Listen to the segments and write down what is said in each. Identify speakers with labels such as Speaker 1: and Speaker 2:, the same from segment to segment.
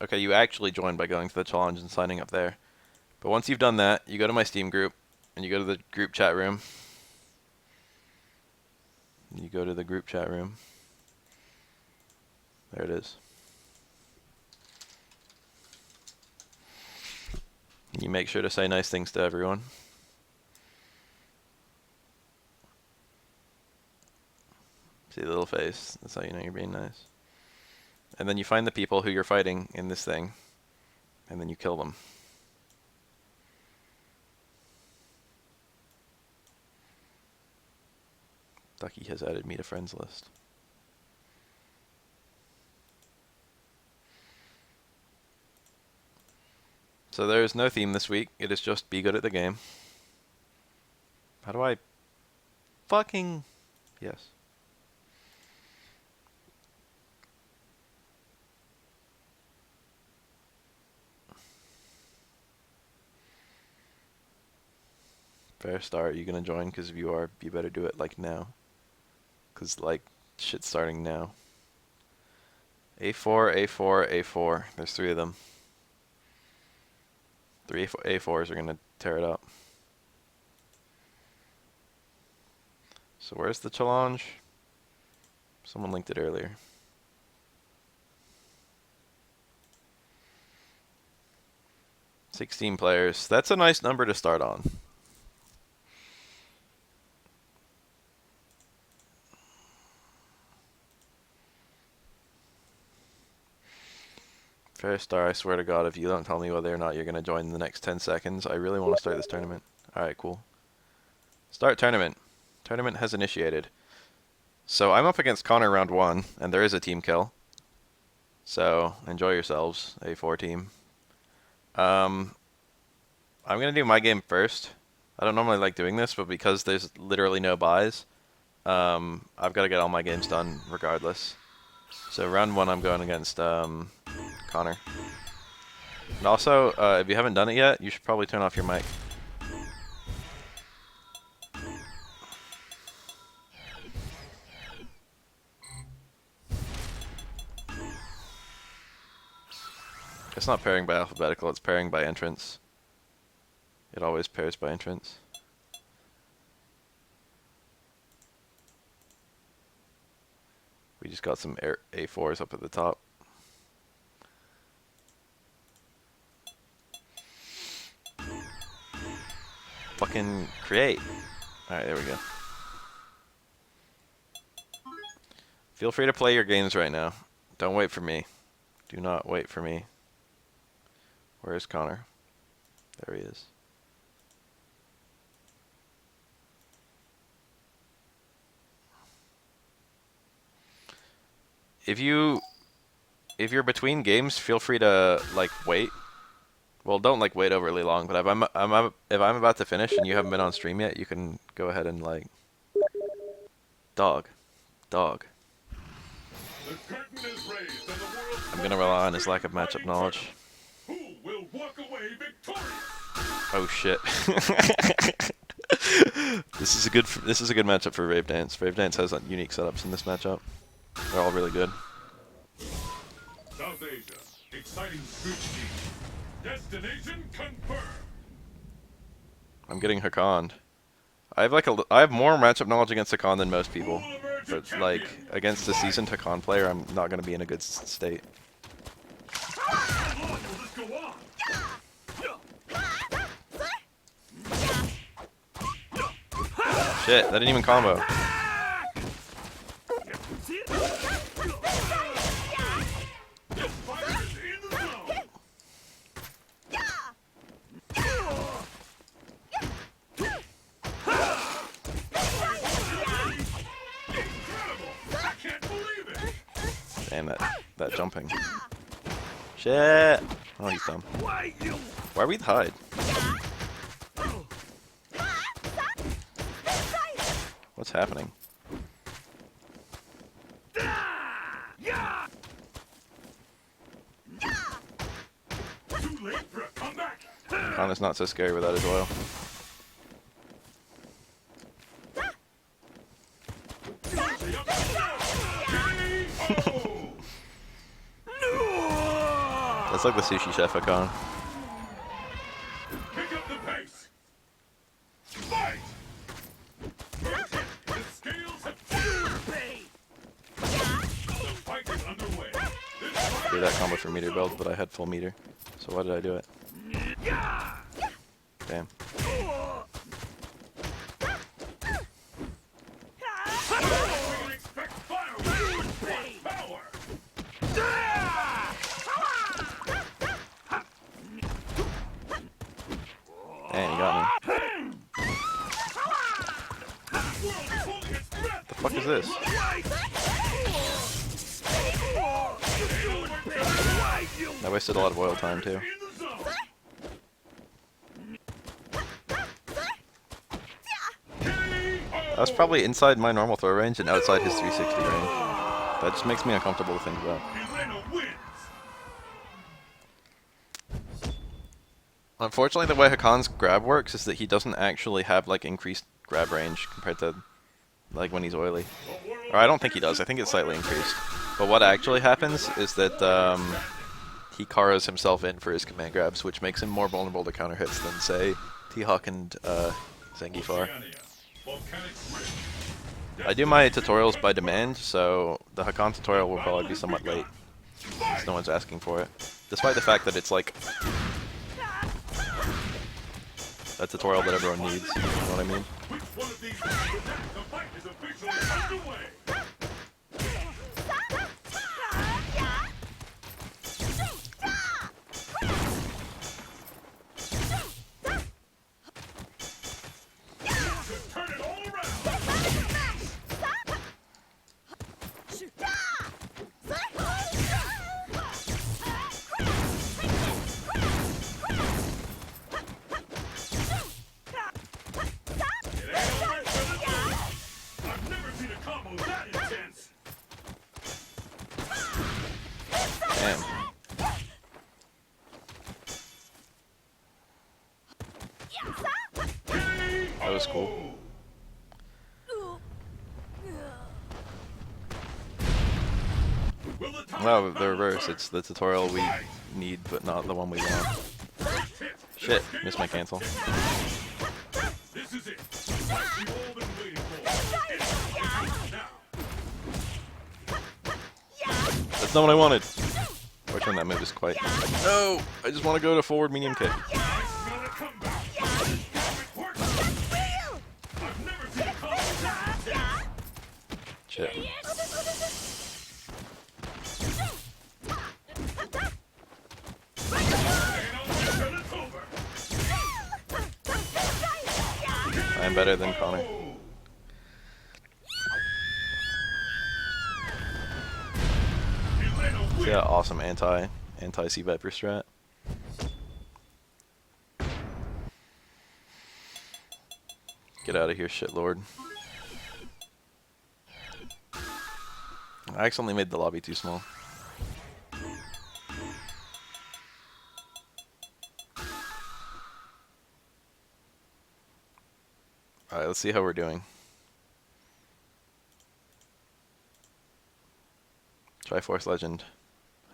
Speaker 1: Okay, you actually join by going to the challenge and signing up there. But once you've done that, you go to my Steam group, and you go to the group chat room. You go to the group chat room. There it is. You make sure to say nice things to everyone. See the little face? That's how you know you're being nice. And then you find the people who you're fighting in this thing, and then you kill them. Ducky has added me to friends list. So there is no theme this week. It is just be good at the game. How do I fucking... Yes. Fair start. You gonna join? Because if you are, you better do it like now. Because like shit's starting now. A4, A4, A4. There's 3 of them. 3 A4s are gonna tear it up. So where's the challenge? Someone linked it earlier. $16 players. That's a nice number to start on. Fair star, I swear to God, if you don't tell me whether or not you're going to join in the next 10 seconds, I really want to start this tournament. Alright, cool. Start tournament. Tournament has initiated. So I'm up against Connor round 1, and there is a team kill. So enjoy yourselves, A4 team. I'm going to do my game first. I don't normally like doing this, but because there's literally no buys, I've got to get all my games done regardless. So round 1 I'm going against Connor. And also, if you haven't done it yet, you should probably turn off your mic. It's not pairing by alphabetical, it's pairing by entrance. It always pairs by entrance. We just got some A4s up at the top. Fucking create. Alright, there we go. Feel free to play your games right now. Don't wait for me. Do not wait for me. Where is Connor? There he is. If you're between games, feel free to like wait. Well, don't like wait overly long, but if I'm about to finish and you haven't been on stream yet, you can go ahead and like dog. I'm gonna rely on his lack of matchup knowledge.
Speaker 2: Who will walk away victorious?
Speaker 1: Oh shit. This is a good matchup for Rave Dance. Rave Dance has unique setups in this matchup. They're all really good.
Speaker 2: South Asia, exciting street team. Destination confirmed.
Speaker 1: I'm getting Hakan. I have more matchup knowledge against Hakan than most people, but like against a seasoned Hakan player, I'm not going to be in a good state.
Speaker 2: How long will this go on?
Speaker 1: Shit, that didn't even combo. Damn, that jumping. Shit! Oh, he's dumb. Why are we hide? What's happening? Connor's not so scary without his oil. It's like the sushi chef Hakan.
Speaker 2: Pick up the pace. Fight! First hit, the scales have tipped. The fight is underway. This
Speaker 1: Do that combo for meter build, but I had full meter. So why did I do it? Damn.
Speaker 2: we can expect fireworks with power.
Speaker 1: Damn, you got me.
Speaker 2: World is holding its breath.
Speaker 1: The fuck is this? I wasted a lot of oil time too.
Speaker 2: In the zone.
Speaker 1: That's probably inside my normal throw range and outside his 360 range. That just makes me uncomfortable to think about.
Speaker 2: Elena wins.
Speaker 1: Unfortunately, the way Hakan's grab works is that he doesn't actually have like increased grab range compared to like when he's oily. Or I don't think he does. I think it's slightly increased. But what actually happens is that he Karas himself in for his command grabs, which makes him more vulnerable to counter hits than say T-Hawk and Zangiefar.
Speaker 2: Volcanic ridge.
Speaker 1: I do my tutorials by demand, so the Hakan tutorial will probably be somewhat late, since no one's asking for it. Despite the fact that it's like a tutorial that everyone needs, you know what I mean?
Speaker 2: Which one of these is the fight is officially underway. Just turn it all around. It ain't over till it's over. I've never seen a combo that intense.
Speaker 1: Damn. That was cool.
Speaker 2: Will the time
Speaker 1: No, the reverse. It's the tutorial we need, but not the one we want.
Speaker 2: first hit?
Speaker 1: Shit, missed my cancel.
Speaker 2: This is it. The fight we've all been waiting for. It's now.
Speaker 1: That's not what I wanted. Fortunately, that move is quite... No! I just want to go to forward medium kick.
Speaker 2: I smell a comeback. It works. I've never seen a combo that intense.
Speaker 1: Shit.
Speaker 2: Ain't over till it's over.
Speaker 1: I'm better than Connor.
Speaker 2: Elena wins.
Speaker 1: Yeah, awesome anti-Sea Viper strat. Get out of here, shitlord. I accidentally made the lobby too small. Alright, let's see how we're doing. Triforce Legend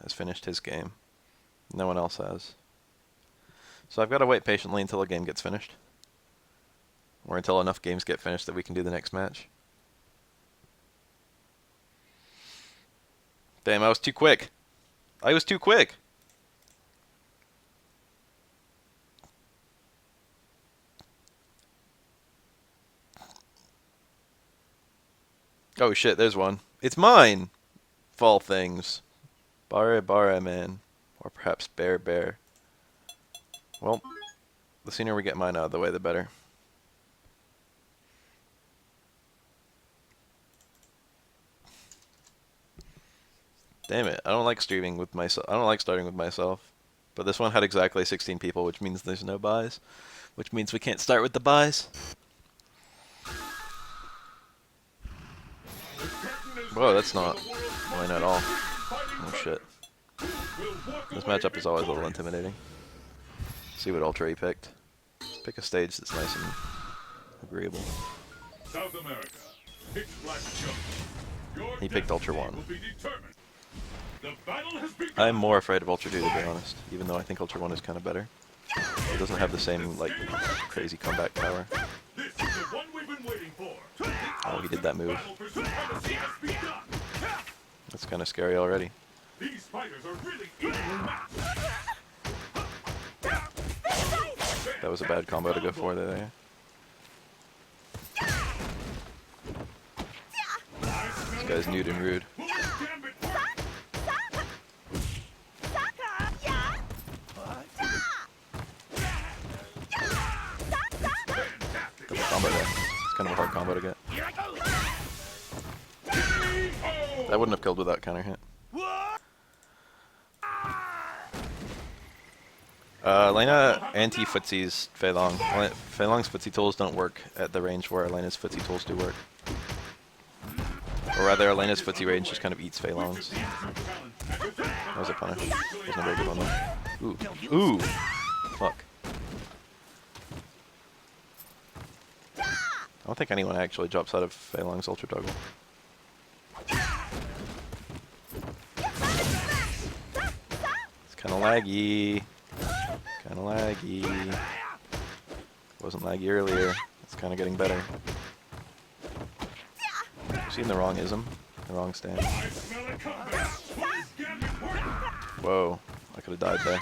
Speaker 1: has finished his game. No one else has. So I've got to wait patiently until a game gets finished. Or until enough games get finished that we can do the next match. Damn, I was too quick. I was too quick. Oh shit, there's one. It's mine! Fall things. Bare bare, man. Or perhaps bear bear. Well, the sooner we get mine out of the way, the better. Damn it, I don't like streaming with myself. I don't like starting with myself. But this one had exactly 16 people, which means there's no buys. Which means we can't start with the buys. Whoa, that's not mine at all. Oh shit. This matchup is always a little intimidating. See what ultra he picked. Pick a stage that's nice and agreeable.
Speaker 2: South America. Pitch black jump. Your
Speaker 1: He picked Ultra
Speaker 2: destiny
Speaker 1: 1.
Speaker 2: will be determined. The battle has begun.
Speaker 1: I'm more afraid of Ultra 2 to be honest, even though I think Ultra 1 is kind of better. It doesn't have the same, like, crazy comeback power.
Speaker 2: This is the one we've been waiting for.
Speaker 1: Oh, he did that move.
Speaker 2: Battle for supremacy has begun.
Speaker 1: That's kind of scary already.
Speaker 2: These fighters are really evenly matched.
Speaker 1: That was a bad combo to go for there. This guy's nude and rude. Got the combo there. It's kind of a hard combo to get. That wouldn't have killed without counter hit. Elena anti-footsies Failong. Failong's footsie tools don't work at the range where Elena's footsie tools do work. Or rather, Elena's footsie range just kind of eats Failong's. That was a punish. Wasn't a very good one though. Ooh. Ooh! Fuck. I don't think anyone actually drops out of Failong's Ultra Toggle. It's kinda laggy. Kinda laggy. Wasn't laggy earlier. It's kinda getting better. Seen the wrong ism, the wrong stand. Whoa, I could have died there.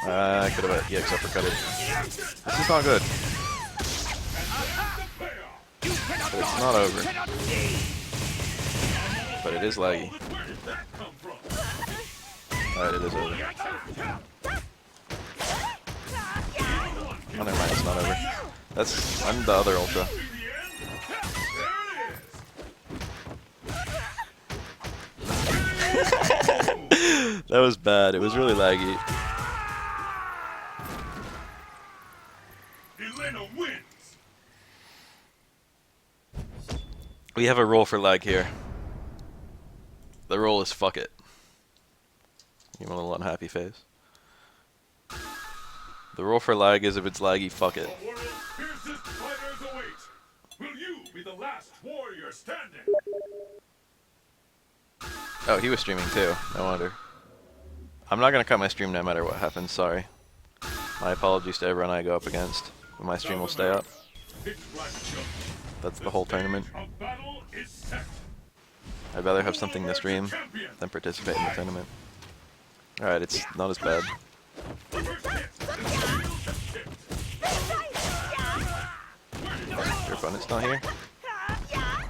Speaker 1: I could have EX uppercutted. This is not good. But it's not over. But it is laggy. Alright, it is over. Oh, never mind, it's not over. I'm the other Ultra. That was bad, it was really laggy.
Speaker 2: Elena wins.
Speaker 1: We have a rule for lag here. The rule is fuck it. You want a little unhappy face? The rule for lag is if it's laggy, fuck it.
Speaker 2: The world's fiercest fighters await. Will you be the last warrior standing?
Speaker 1: Oh, he was streaming too. No wonder. I'm not gonna cut my stream no matter what happens, sorry. My apologies to everyone I go up against. But my stream will stay up. That's the whole tournament. I'd rather have something to stream than participate in the tournament. Alright, it's not as bad. Your opponent's not here?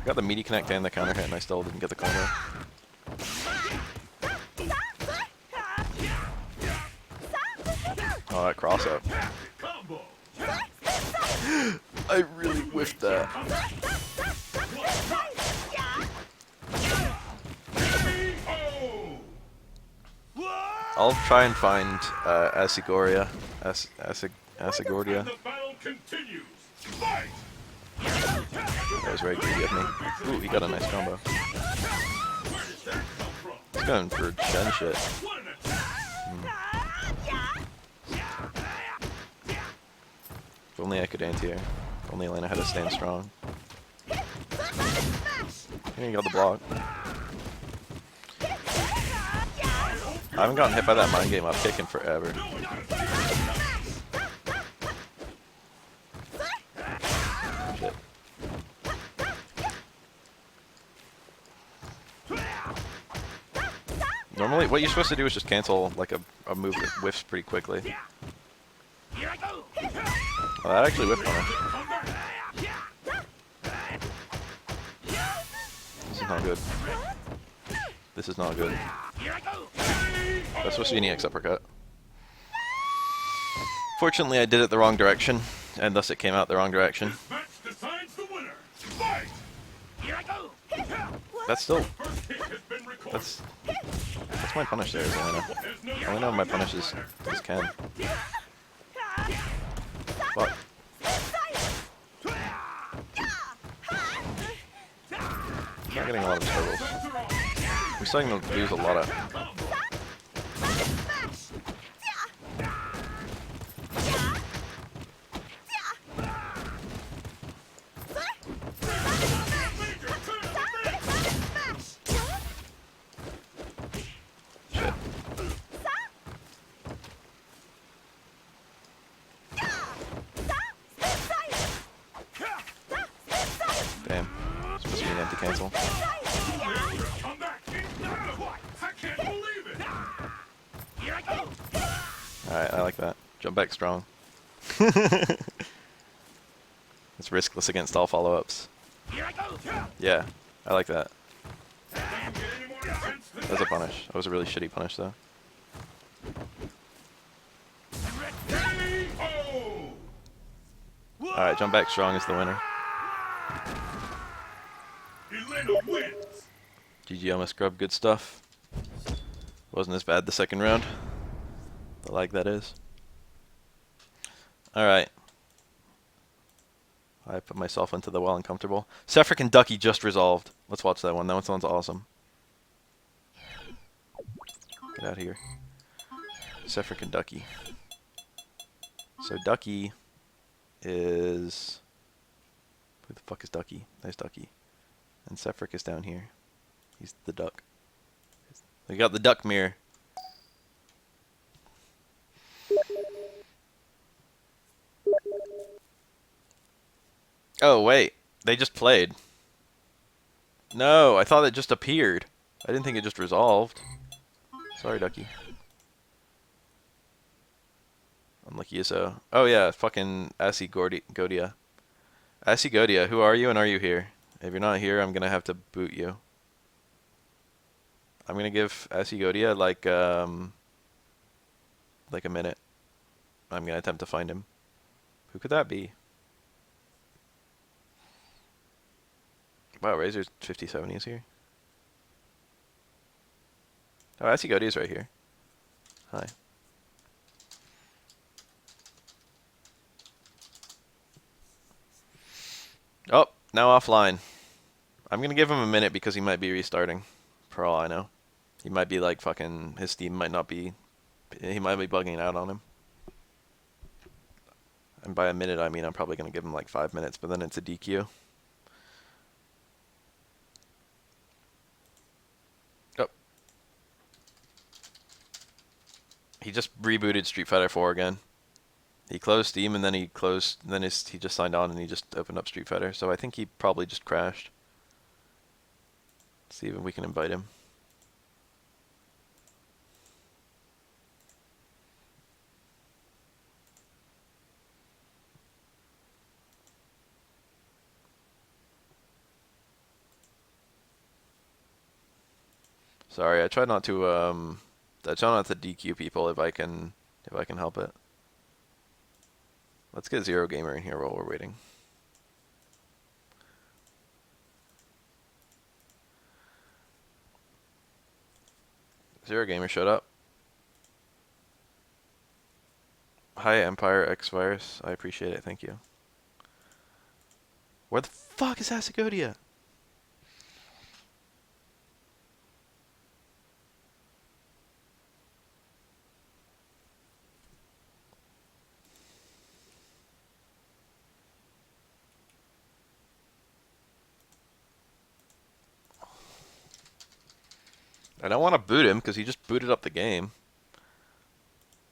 Speaker 1: Got the meaty connect and the counter hit and I still didn't get the combo. Oh, that cross up. I really whiffed that. I'll try and find Asigoria. Asigordia. That was very greedy of me. Ooh, he got a nice combo. He's going for Shen shit. If only I could anti-air. If only Elena had to stand strong. And he got the block. I haven't gotten hit by that mind game up kick in forever. Shit. Normally, what you're supposed to do is just cancel like a move that whiffs pretty quickly. Oh, that actually whiffed on him. This is not good. This is not good. That's supposed to be an EX uppercut. Fortunately, I did it the wrong direction, and thus it came out the wrong direction. That's still... That's my punish there, Elena. I only know my punish is Ken. Fuck. I'm not getting a lot of struggles. We're starting to lose a lot of... to cancel.
Speaker 2: Come back. I can't believe it. Here I go.
Speaker 1: Alright, I like that. Jump back strong. It's riskless against all follow-ups.
Speaker 2: Here I go.
Speaker 1: Yeah, I like that.
Speaker 2: Doesn't get any more intense than
Speaker 1: That was a punish. That was a really shitty punish, though.
Speaker 2: KO.
Speaker 1: Alright, jump back strong is the winner.
Speaker 2: Elena wins.
Speaker 1: GG, I'm a scrub. Good stuff. Wasn't as bad the second round. The lag, that is. Alright. I put myself into the well uncomfortable. Sefric and Ducky just resolved. Let's watch that one. That one sounds awesome. Get out of here. Sefric and Ducky. So Ducky is... Who the fuck is Ducky? There's Ducky. And Sefric is down here. He's the duck. We got the duck mirror. Oh, wait. They just played. No, I thought it just appeared. I didn't think it just resolved. Sorry, Ducky. Unlucky as so. Oh, yeah, fucking Godia. Godia, who are you and are you here? If you're not here, I'm gonna have to boot you. I'm gonna give Godia like a minute. I'm gonna attempt to find him. Who could that be? Wow, Razer's 5070 is here. Oh, Godia is right here. Hi. Oh, now offline. I'm gonna give him a minute because he might be restarting. For all I know. He might be like fucking, his Steam might not be, he might be bugging out on him. And by a minute I mean I'm probably gonna give him like 5 minutes, but then it's a DQ. Oh. He just rebooted Street Fighter 4 again. He closed Steam and then he just signed on and he just opened up Street Fighter. So I think he probably just crashed. See if we can invite him. Sorry, I try not to DQ people if I can help it. Let's get Zero Gamer in here while we're waiting. Zero Gamer showed up. Hi Empire X Virus, I appreciate it, thank you. Where the fuck is Asagodia? I don't want to boot him because he just booted up the game.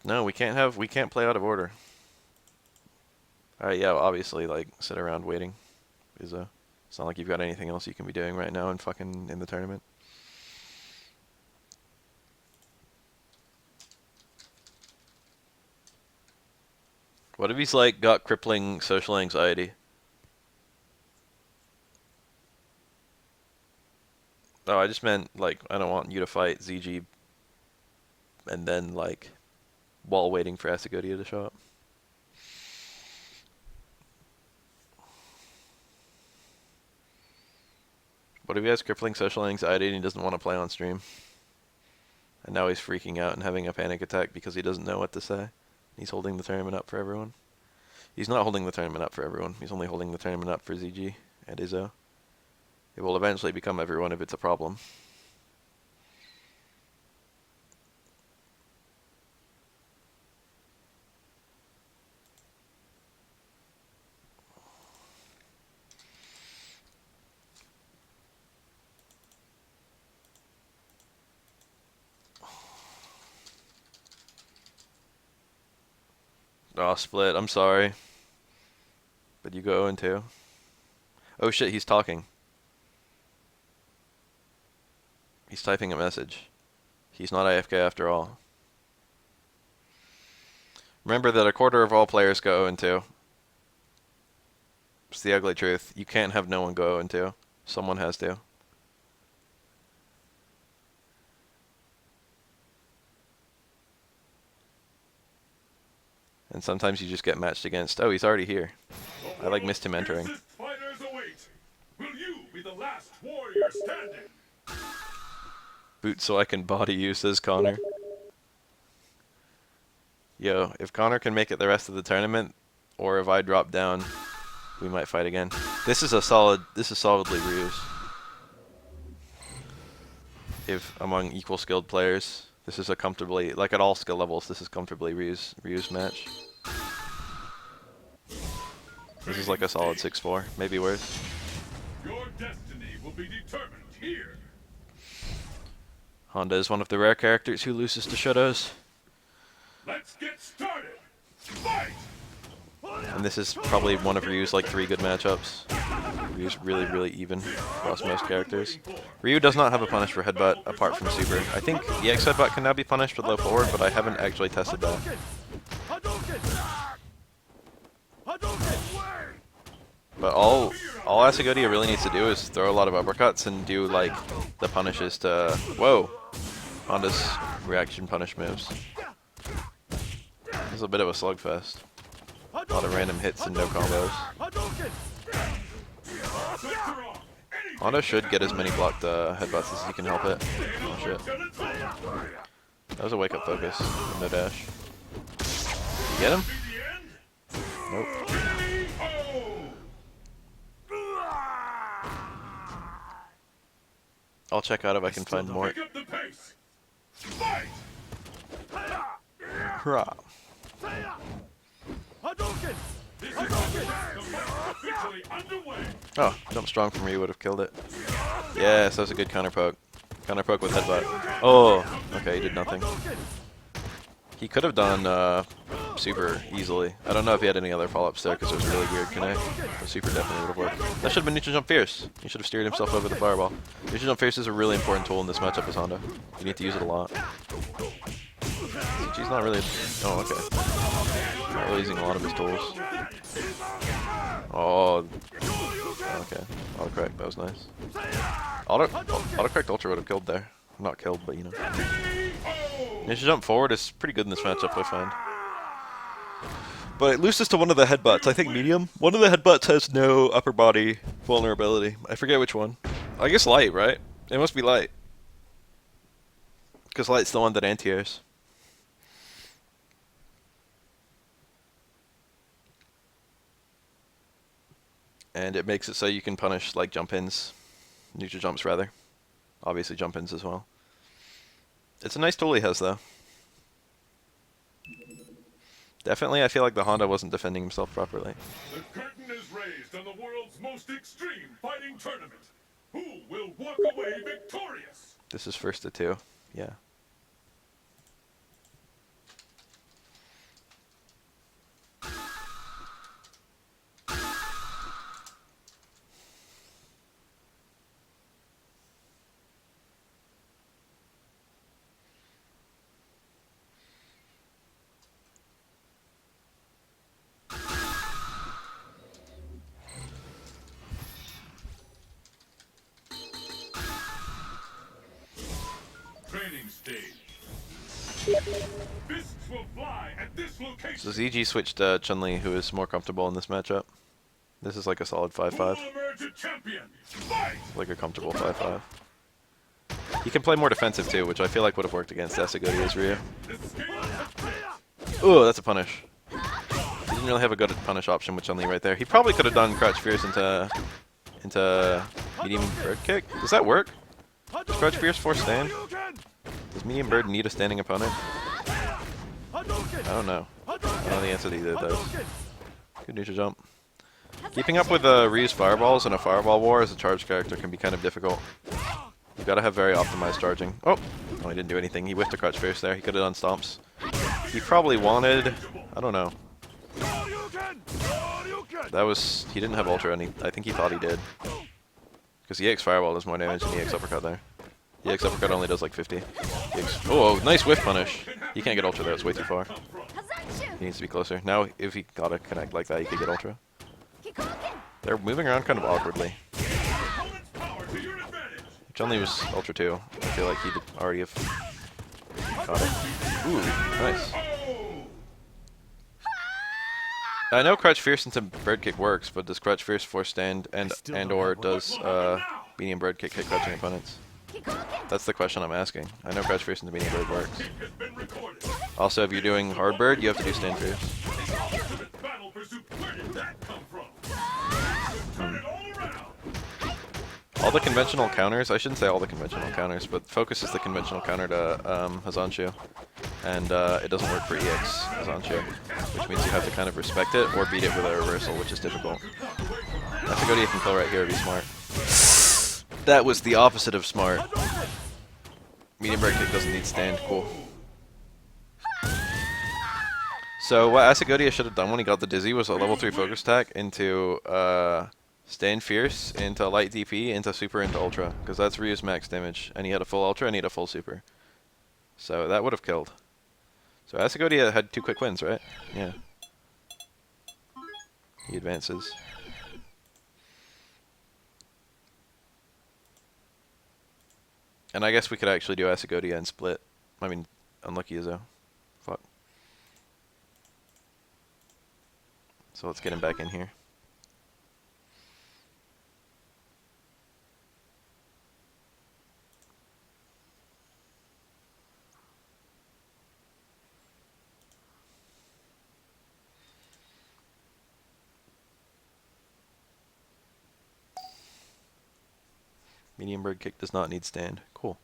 Speaker 1: No, we can't play out of order. Alright, yeah, well, obviously, like, sit around waiting. It's not like you've got anything else you can be doing right now and fucking in the tournament. What if he's, like, got crippling social anxiety? No, I just meant, like, I don't want you to fight ZG and then, like, while waiting for Asagodia to show up. What if he has crippling social anxiety and he doesn't want to play on stream? And now he's freaking out and having a panic attack because he doesn't know what to say. He's holding the tournament up for everyone. He's not holding the tournament up for everyone. He's only holding the tournament up for ZG and Izzo. It will eventually become everyone if it's a problem. Oh, split. I'm sorry. But you go 0-2. Oh shit, he's talking. He's typing a message. He's not AFK after all. Remember that a quarter of all players go 0-2. It's the ugly truth. You can't have no one go 0-2. Someone has to. And sometimes you just get matched against. Oh, he's already here. I like missed him entering.
Speaker 2: Fighters await. Will you be the last warrior standing?
Speaker 1: Boot so I can body you, says Connor. Yo, if Connor can make it the rest of the tournament, or if I drop down, we might fight again. This is solidly Ryu's. If among equal skilled players, this is a comfortably, like at all skill levels, this is comfortably Ryu's match. This is like a solid 6-4, maybe worse.
Speaker 2: Your destiny will be determined here.
Speaker 1: Honda is one of the rare characters who loses to Shadows.
Speaker 2: Let's get started. Fight!
Speaker 1: And this is probably one of Ryu's like 3 good matchups. Ryu's really even across most characters. Ryu does not have a punish for headbutt apart from super. I think EX headbutt can now be punished with low forward, but I haven't actually tested that. But all Asagodia really needs to do is throw a lot of uppercuts and do like the punishes to Honda's reaction punish moves. It's a bit of a slugfest. A lot of random hits and no combos. Honda should get as many blocked headbutts as he can help it. Oh shit. That was a wake up focus. No dash. You get him? Nope. I'll check out if I can find more. Hurrah. Oh, jump strong from Ryu would have killed it. Yes, that was a good counter poke. Counter poke with headbutt. Oh, okay, he did nothing. He could have done super easily. I don't know if he had any other follow-ups there because it was a really weird connect. The super definitely would have worked. That should have been neutral jump fierce. He should have steered himself over the fireball. Neutral jump fierce is a really important tool in this matchup as Honda. You need to use it a lot. She's not really. Oh, okay. Not really using a lot of his tools. Oh. Okay. Autocorrect. That was nice. Autocorrect ultra would have killed there. Not killed, but you know. Ninja jump forward is pretty good in this matchup, I find. But it loses to one of the headbutts. I think medium. One of the headbutts has no upper body vulnerability. I forget which one. I guess light, right? It must be light. Because light's the one that anti-airs. And it makes it so you can punish like jump-ins. Neutral jumps, rather. Obviously jump-ins as well. It's a nice tool he has, though. Definitely, I feel like the Honda wasn't defending himself properly.
Speaker 2: The curtain is raised on the world's most extreme fighting tournament. Who will walk away victorious?
Speaker 1: This is first to 2. Yeah.
Speaker 2: Training stage. Fists will fly at this location.
Speaker 1: So ZG switched to Chun-Li, who is more comfortable in this matchup. This is like a solid 5-5. Like a comfortable 5-5. He can play more defensive too, which I feel like would have worked against Asagodia's Ryu. Ooh, that's a punish. He didn't really have a good punish option with Chun-Li right there. He probably could have done Crouch Fierce into medium bird kick. Does that work? Does Crouch Fierce force stand? Does medium bird need a standing opponent? I don't know. I don't know the answer to either of those. Good neutral jump. Keeping up with Ryu's fireballs in a fireball war as a charge character can be kind of difficult. You've got to have very optimized charging. Oh! No, he didn't do anything. He whiffed a Crouch Fierce there. He could have done stomps. He probably wanted... I don't know. That was... He didn't have ultra, and I think he thought he did. Because EX fireball does more damage than EX uppercut there. The EX uppercut only does like 50. Oh, nice whiff punish. He can't get ultra there, it's way too far. He needs to be closer. Now, if he got a connect like that, he could get ultra. They're moving around kind of awkwardly. Chun-Li was ultra too. I feel like he'd already have caught it. Ooh, nice. I know Crouch Fierce into bird kick works, but does Crouch Fierce force stand and or does medium bird kick hit crouching opponents? That's the question I'm asking. I know Crouch Fierce into medium bird works. Also, if you're doing hard bird, you have to do stand fierce. All the conventional counters, I shouldn't say all the conventional counters, but Focus is the conventional counter to Hazanshu. And it doesn't work for EX Hazanshu, which means you have to kind of respect it or beat it with a reversal, which is difficult. If Godia can kill right here, it'd be smart. That was the opposite of smart. Medium break kick doesn't need stand, cool. So what Asagodia should have done when he got the Dizzy was a level 3 focus attack into stand fierce, into light DP, into super, into ultra, because that's Ryu's max damage, and he had a full ultra and he had a full super. So that would have killed. So Asagodia had 2 quick wins, right? Yeah. He advances. And I guess we could actually do Asagodia and split. I mean, unlucky Izzo. Fuck. So let's get him back in here. Medium bird kick does not need stand. Cool.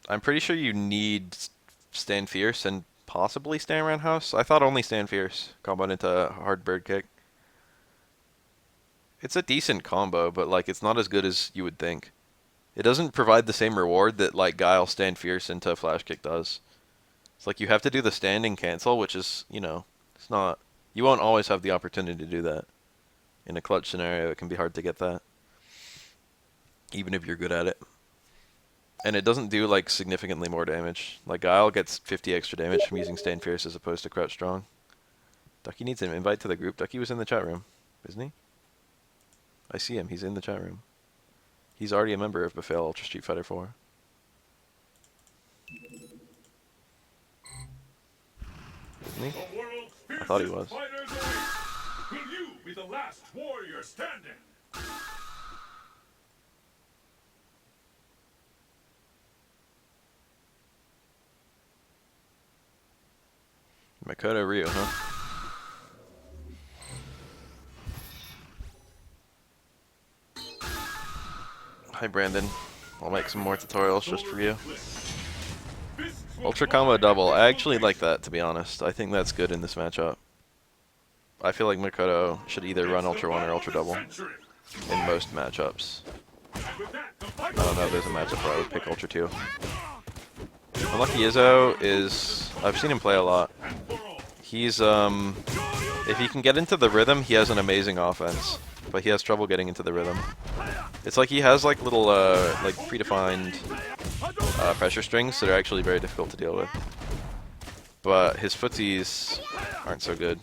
Speaker 1: I'm pretty sure you need stand fierce and possibly stand roundhouse. I thought only stand fierce comboed into hard bird kick. It's a decent combo, but like it's not as good as you would think. It doesn't provide the same reward that like Guile stand fierce into flash kick does. It's like you have to do the standing cancel, which is, you know, it's not, you won't always have the opportunity to do that. In a clutch scenario, it can be hard to get that. Even if you're good at it. And it doesn't do like significantly more damage. Like Guile gets 50 extra damage from using stand fierce as opposed to crouch strong. Ducky needs an invite to the group. Ducky was in the chat room, isn't he? I see him, he's in the chat room. He's already a member of Bafael Ultra Street Fighter 4. Isn't he? I thought he was.
Speaker 2: Will you be the last warrior standing?
Speaker 1: Makoto Ryu, huh? Hi Brandon, I'll make some more tutorials just for you. Ultra combo double, I actually like that to be honest. I think that's good in this matchup. I feel like Makoto should either run Ultra 1 or Ultra double in most matchups. I don't know if there's a matchup where I would pick Ultra 2. Unlucky Izzo is, I've seen him play a lot. He's, if he can get into the rhythm, he has an amazing offense. But he has trouble getting into the rhythm. It's like he has like little like predefined pressure strings that are actually very difficult to deal with. But his footsies aren't so good.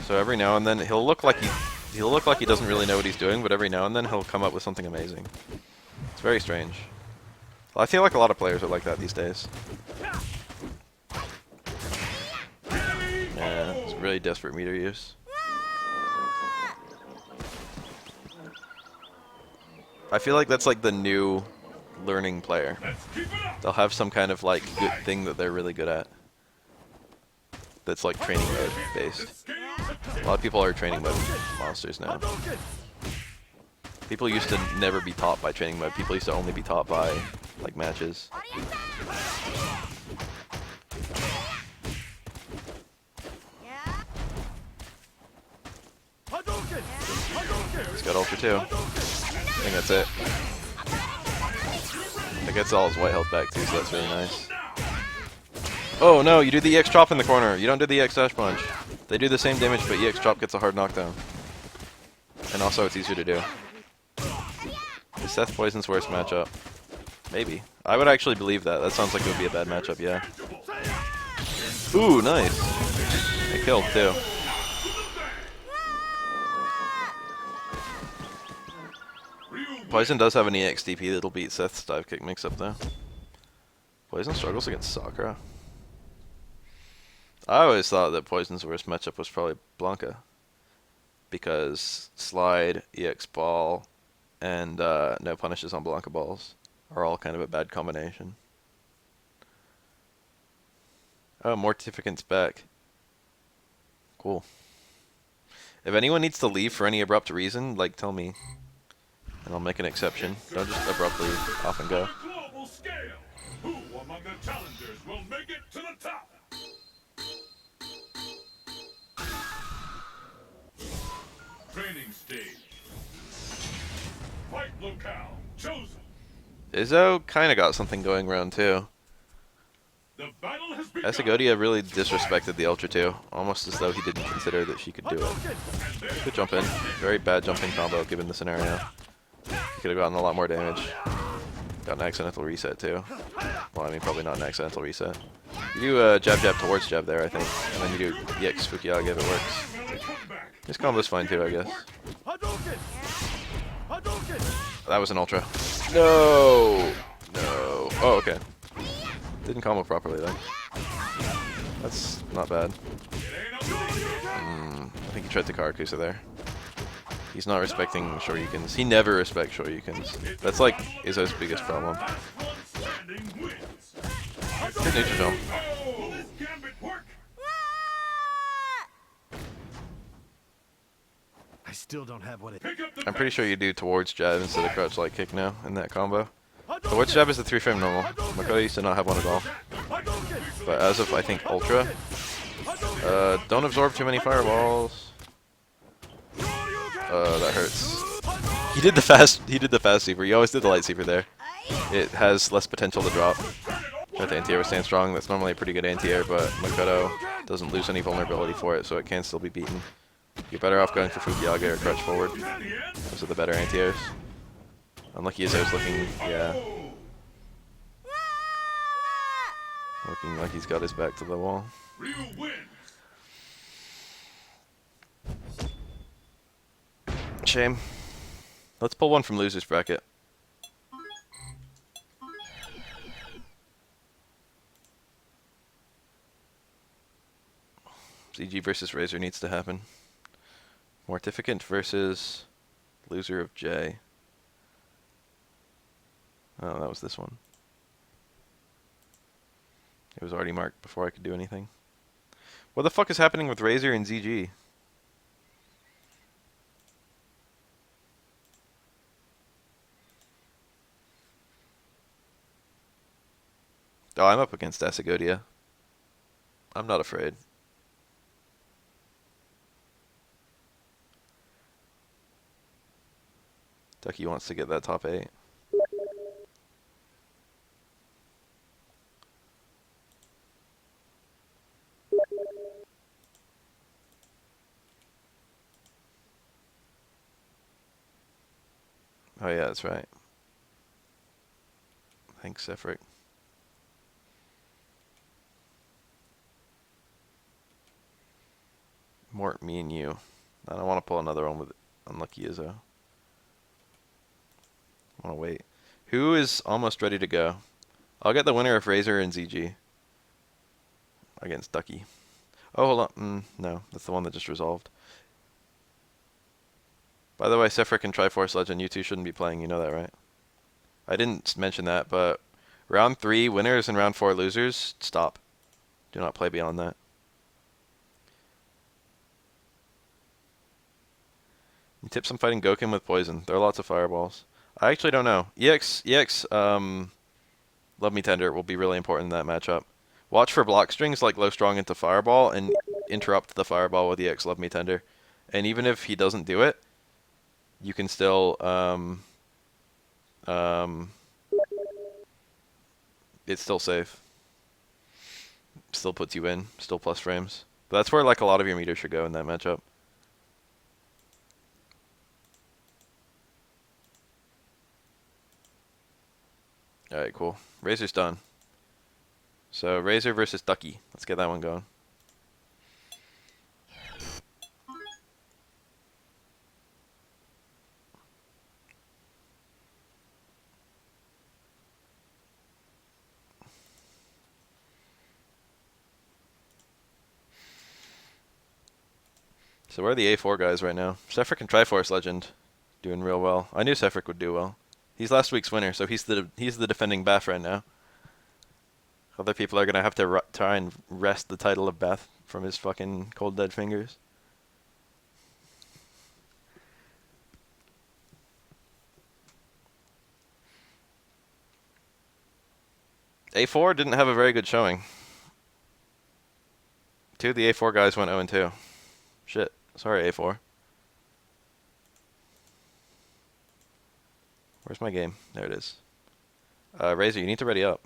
Speaker 1: So every now and then he'll look like he doesn't really know what he's doing, but every now and then he'll come up with something amazing. It's very strange. Well, I feel like a lot of players are like that these days. Yeah, it's really desperate meter use. I feel like that's like the new learning player. They'll have some kind of like good thing that they're really good at. That's like training mode based. A lot of people are training mode monsters now. People used to never be taught by training mode. People used to only be taught by like matches. He's got Ultra 2. I think that's it. That gets all his white health back too, so that's really nice. Oh no, you do the EX chop in the corner. You don't do the EX dash punch. They do the same damage, but EX chop gets a hard knockdown. And also, it's easier to do. Is Seth Poison's worst matchup? Maybe. I would actually believe that. That sounds like it would be a bad matchup, yeah. Ooh, nice. It killed too. Poison does have an EX DP that'll beat Seth's dive kick mix-up though. Poison struggles against Sakura. I always thought that Poison's worst matchup was probably Blanca. Because slide, EX ball, and no punishes on Blanca balls are all kind of a bad combination. Oh, Mortificant's back. Cool. If anyone needs to leave for any abrupt reason, like tell me. And I'll make an exception. Don't just abruptly off and go.
Speaker 2: Global scale. Who among the challengers will make it to the top? Training stage. Fight locale chosen.
Speaker 1: Izzo kinda got something going round too.
Speaker 2: The battle has begun.
Speaker 1: Esegodia really disrespected the Ultra 2, almost as though he didn't consider that she could do it. Good jump in. Very bad jumping combo given the scenario. He could have gotten a lot more damage. Got an accidental reset too. Well, I mean, probably not an accidental reset. You do jab jab towards jab there, I think. And then you do EX Fukiage if it works. This combo's fine too, I guess. That was an Ultra. No! No. Oh, okay. Didn't combo properly though. That's not bad. I think he tried to Karakusa there. He's not respecting Shoryukens. He never respects Shoryukens. That's like Izzo's biggest problem. Good nature jump.
Speaker 3: I still don't have what it.
Speaker 1: I'm pretty sure you do towards jab instead of crouch light kick now in that combo. Towards jab is the 3-frame normal. Makoto used to not have one at all. But as of, I think, Ultra, don't absorb too many fireballs. That hurts. He did the fast super. He always did the light super there. It has less potential to drop. But the anti-air was staying strong. That's normally a pretty good anti-air, but Makoto doesn't lose any vulnerability for it, so it can still be beaten. You're better off going for Fukiage or crouch forward. Those are the better anti-airs. Unlucky as I was looking, yeah. Looking like he's got his back to the wall. Shame. Let's pull one from loser's bracket. ZG versus Razer needs to happen. Mortificant versus loser of J. Oh, that was this one. It was already marked before I could do anything. What the fuck is happening with Razer and ZG? Oh, I'm up against Esegodia. I'm not afraid. Ducky wants to get that top 8. Oh yeah, that's right. Thanks, Sephric. Mort, me and you. I don't want to pull another one with Unlucky Izzo. I want to wait. Who is almost ready to go? I'll get the winner of Razer and ZG. Against Ducky. Oh, hold on. No, that's the one that just resolved. By the way, Sephric and Triforce Legend, you two shouldn't be playing. You know that, right? I didn't mention that, but round 3 winners and round 4 losers, stop. Do not play beyond that. You tip some fighting Goken with poison. There are lots of fireballs. I actually don't know. EX, Love Me Tender will be really important in that matchup. Watch for block strings like low strong into fireball and interrupt the fireball with EX Love Me Tender. And even if he doesn't do it, you can still it's still safe. Still puts you in. Still plus frames. But that's where like a lot of your meters should go in that matchup. Alright, cool. Razer's done. So, Razer versus Ducky. Let's get that one going. So, where are the A4 guys right now? Sefric and Triforce Legend. Doing real well. I knew Sefric would do well. He's last week's winner, so he's the defending Baf right now. Other people are gonna have to try and wrest the title of Beth from his fucking cold dead fingers. A4 didn't have a very good showing. Two of the A4 guys went 0-2. Shit. Sorry, A4. Where's my game? There it is. Razer, you need to ready up.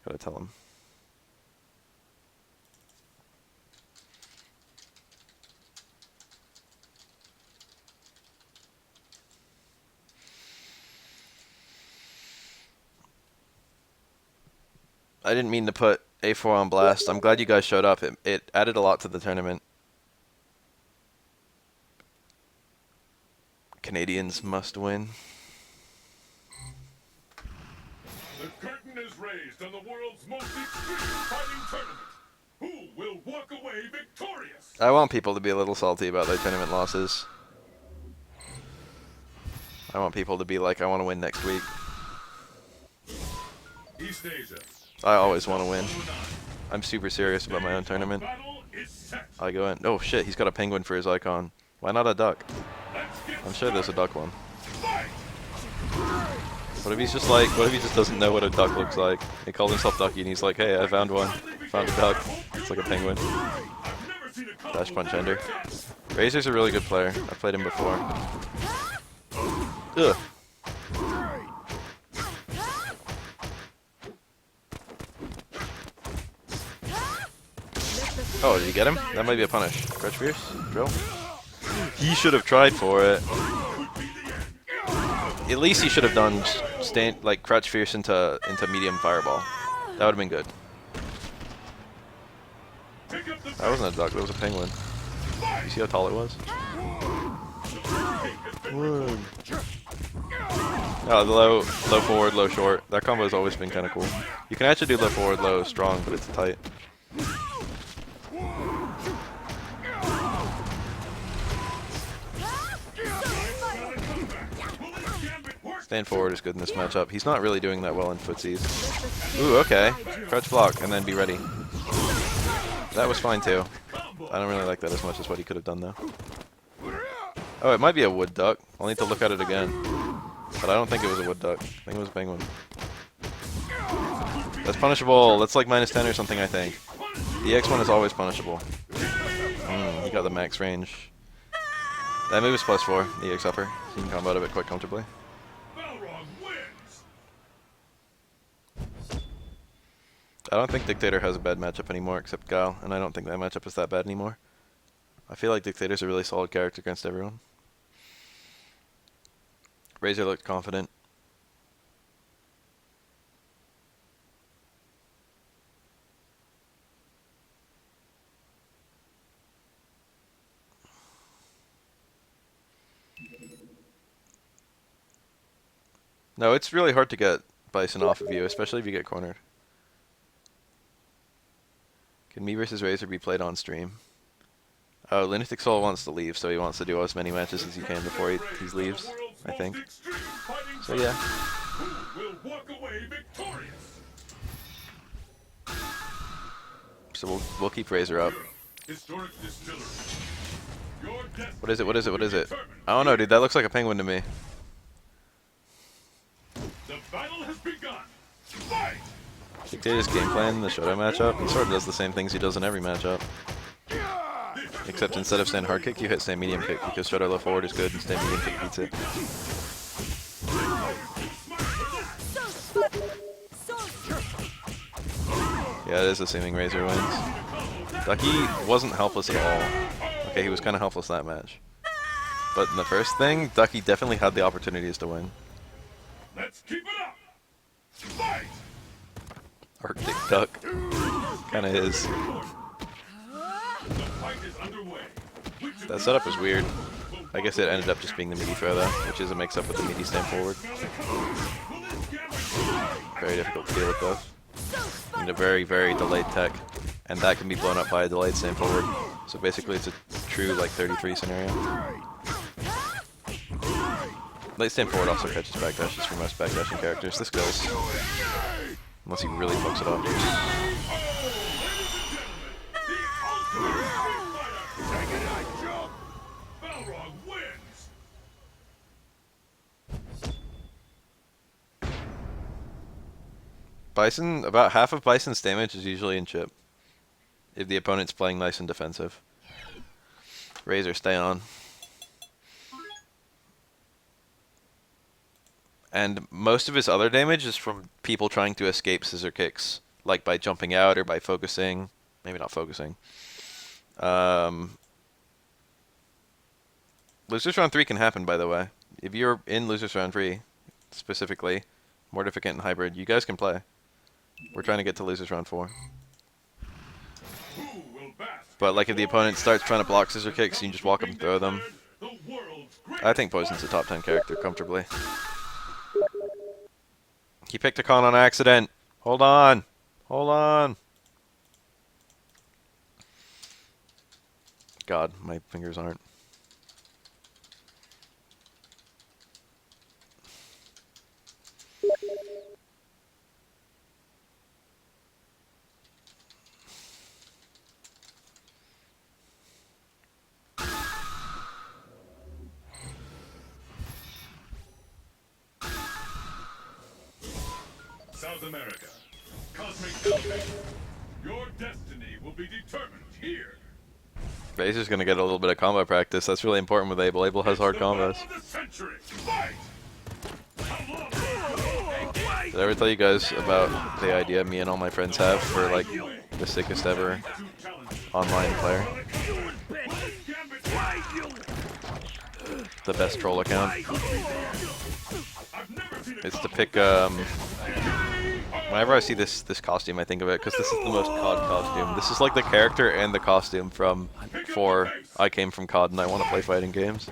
Speaker 1: Gotta tell him. I didn't mean to put A4 on blast. I'm glad you guys showed up. It added a lot to the tournament. Canadians must win.
Speaker 2: The curtain is raised on the world's most extreme fighting tournament. Who will walk away victorious?
Speaker 1: I want people to be a little salty about their tournament losses. I want people to be like, I want to win next week.
Speaker 2: East Asia.
Speaker 1: I always want to win. I'm super serious about my own tournament.
Speaker 2: Battle is set.
Speaker 1: I go in. Oh shit, he's got a penguin for his icon. Why not a duck?
Speaker 2: Let's get
Speaker 1: I'm sure there's a duck one.
Speaker 2: fight.
Speaker 1: What if he's just like, what if he just doesn't know what a duck looks like? He called himself Ducky and he's like, hey, I found one. Found a duck. It's like a penguin.
Speaker 2: I've never seen a combo
Speaker 1: Dash punch ender.
Speaker 2: like
Speaker 1: Razer's a really good player. I've played him before. Ugh. Oh, did you get him? That might be a punish. Crutch Fierce? Drill? He should have tried for it. At least he should have done like Crutch Fierce into medium fireball. That would have been good. That wasn't a duck, that was a penguin. You see how tall it was? Whoa. Oh, the low forward, low short. That combo has always been kind of cool. You can actually do low forward, low strong, but it's tight. Stand forward is good in this matchup. He's not really doing that well in footsies. Ooh, okay. Crouch block and then be ready. That was fine too. I don't really like that as much as what he could have done though. Oh, it might be a wood duck. I'll need to look at it again. But I don't think it was a wood duck. I think it was a penguin. That's punishable. That's like -10 or something, I think. The X one is always punishable. He got the max range. That move is +4, the X upper. You can combo out of it quite comfortably. I don't think Dictator has a bad matchup anymore except Gal, and I don't think that matchup is that bad anymore. I feel like Dictator's a really solid character against everyone. Razer looked confident. No, it's really hard to get Bison off of you, especially if you get cornered. Can me versus Razer be played on stream? Oh, Lunatic Soul wants to leave, so he wants to do as many matches as he can before he leaves, I think. So yeah. So we'll keep Razer up. What is it? What is it? What is it? I don't know, dude. That looks like a penguin to me.
Speaker 2: The battle has begun. Fight!
Speaker 1: Dictator's game plan in the Shoto matchup, he sort of does the same things he does in every matchup. Except instead of stand hard kick, you hit stand medium kick, because Shoto low forward is good and stand medium kick beats it. Yeah, it is assuming Razer wins. Ducky wasn't helpless at all. Okay, he was kind of helpless that match. But in the first thing, Ducky definitely had the opportunities to win.
Speaker 2: Let's keep it up. Fight.
Speaker 1: Arctic Duck. Kinda is.
Speaker 2: The fight is underway. Which of
Speaker 1: That
Speaker 2: you
Speaker 1: setup is weird. I guess it ended up just being the meaty throw though, which is a mix up with the meaty stand forward. Very difficult to deal with both. And a very, very delayed tech. And that can be blown up by a delayed stand forward. So basically it's a true like 33 scenario. Late stand forward also catches backdashes for most backdashing characters. This goes. Unless he really fucks it up.
Speaker 2: Failong wins.
Speaker 1: Bison, about half of Bison's damage is usually in chip. If the opponent's playing nice and defensive. Razer, stay on. And most of his other damage is from people trying to escape scissor kicks. Like by jumping out or by focusing. Maybe not focusing. Losers Round 3 can happen, by the way. If you're in Losers Round 3, specifically, Mortificant and Hybrid, you guys can play. We're trying to get to Losers Round 4.
Speaker 2: Who will bask?
Speaker 1: But like if the opponent starts trying to block scissor kicks, you can just walk up and throw them.
Speaker 2: The world's greatest.
Speaker 1: I think Poison's a top 10 character comfortably. He picked a con on accident. Hold on. Hold on. God, my fingers aren't.
Speaker 2: South America. Cosmic elevation. Your destiny will be determined here.
Speaker 1: Razor's gonna get a little bit of combo practice. That's really important with Abel. Abel has hard combos.
Speaker 2: Battle of the century. Fight.
Speaker 1: Did I ever tell you guys about the idea me and all my friends have for like the sickest ever online player? The best troll account. It's to pick whenever I see this costume I think of it because this is the most COD costume. This is like the character and the costume from 4. I came from COD and I want to play fighting games.